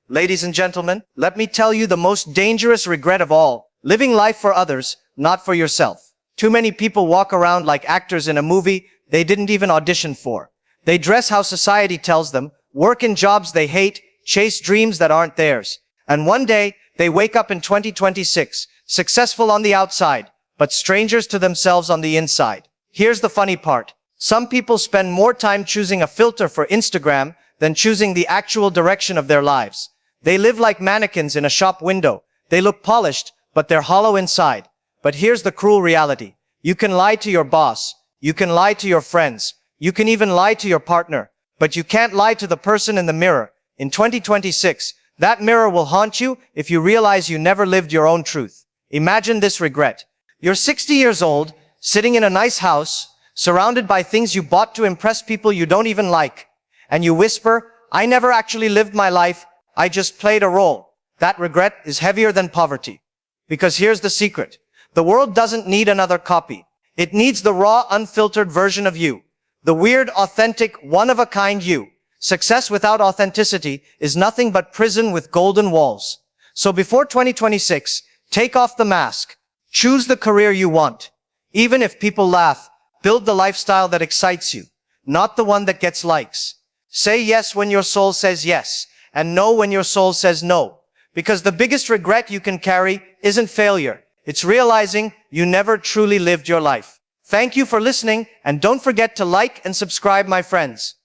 Ladies and gentlemen, let me tell you the most dangerous regret of all. Living life for others, not for yourself. Too many people walk around like actors in a movie they didn't even audition for. They dress how society tells them, work in jobs they hate, chase dreams that aren't theirs. And one day, they wake up in 2026, successful on the outside, but strangers to themselves on the inside. Here's the funny part. Some people spend more time choosing a filter for Instagram than choosing the actual direction of their lives. They live like mannequins in a shop window. They look polished, but they're hollow inside. But here's the cruel reality. You can lie to your boss. You can lie to your friends. You can even lie to your partner. But you can't lie to the person in the mirror. In 2026, that mirror will haunt you if you realize you never lived your own truth. Imagine this regret. You're 60 years old, sitting in a nice house, surrounded by things you bought to impress people you don't even like. And you whisper, I never actually lived my life. I just played a role. That regret is heavier than poverty. Because here's the secret. The world doesn't need another copy. It needs the raw, unfiltered version of you. The weird, authentic, one-of-a-kind you. Success without authenticity is nothing but prison with golden walls. So before 2026, take off the mask. Choose the career you want. Even if people laugh, build the lifestyle that excites you, not the one that gets likes. Say yes when your soul says yes, and no when your soul says no. Because the biggest regret you can carry isn't failure. It's realizing you never truly lived your life. Thank you for listening, and don't forget to like and subscribe, my friends.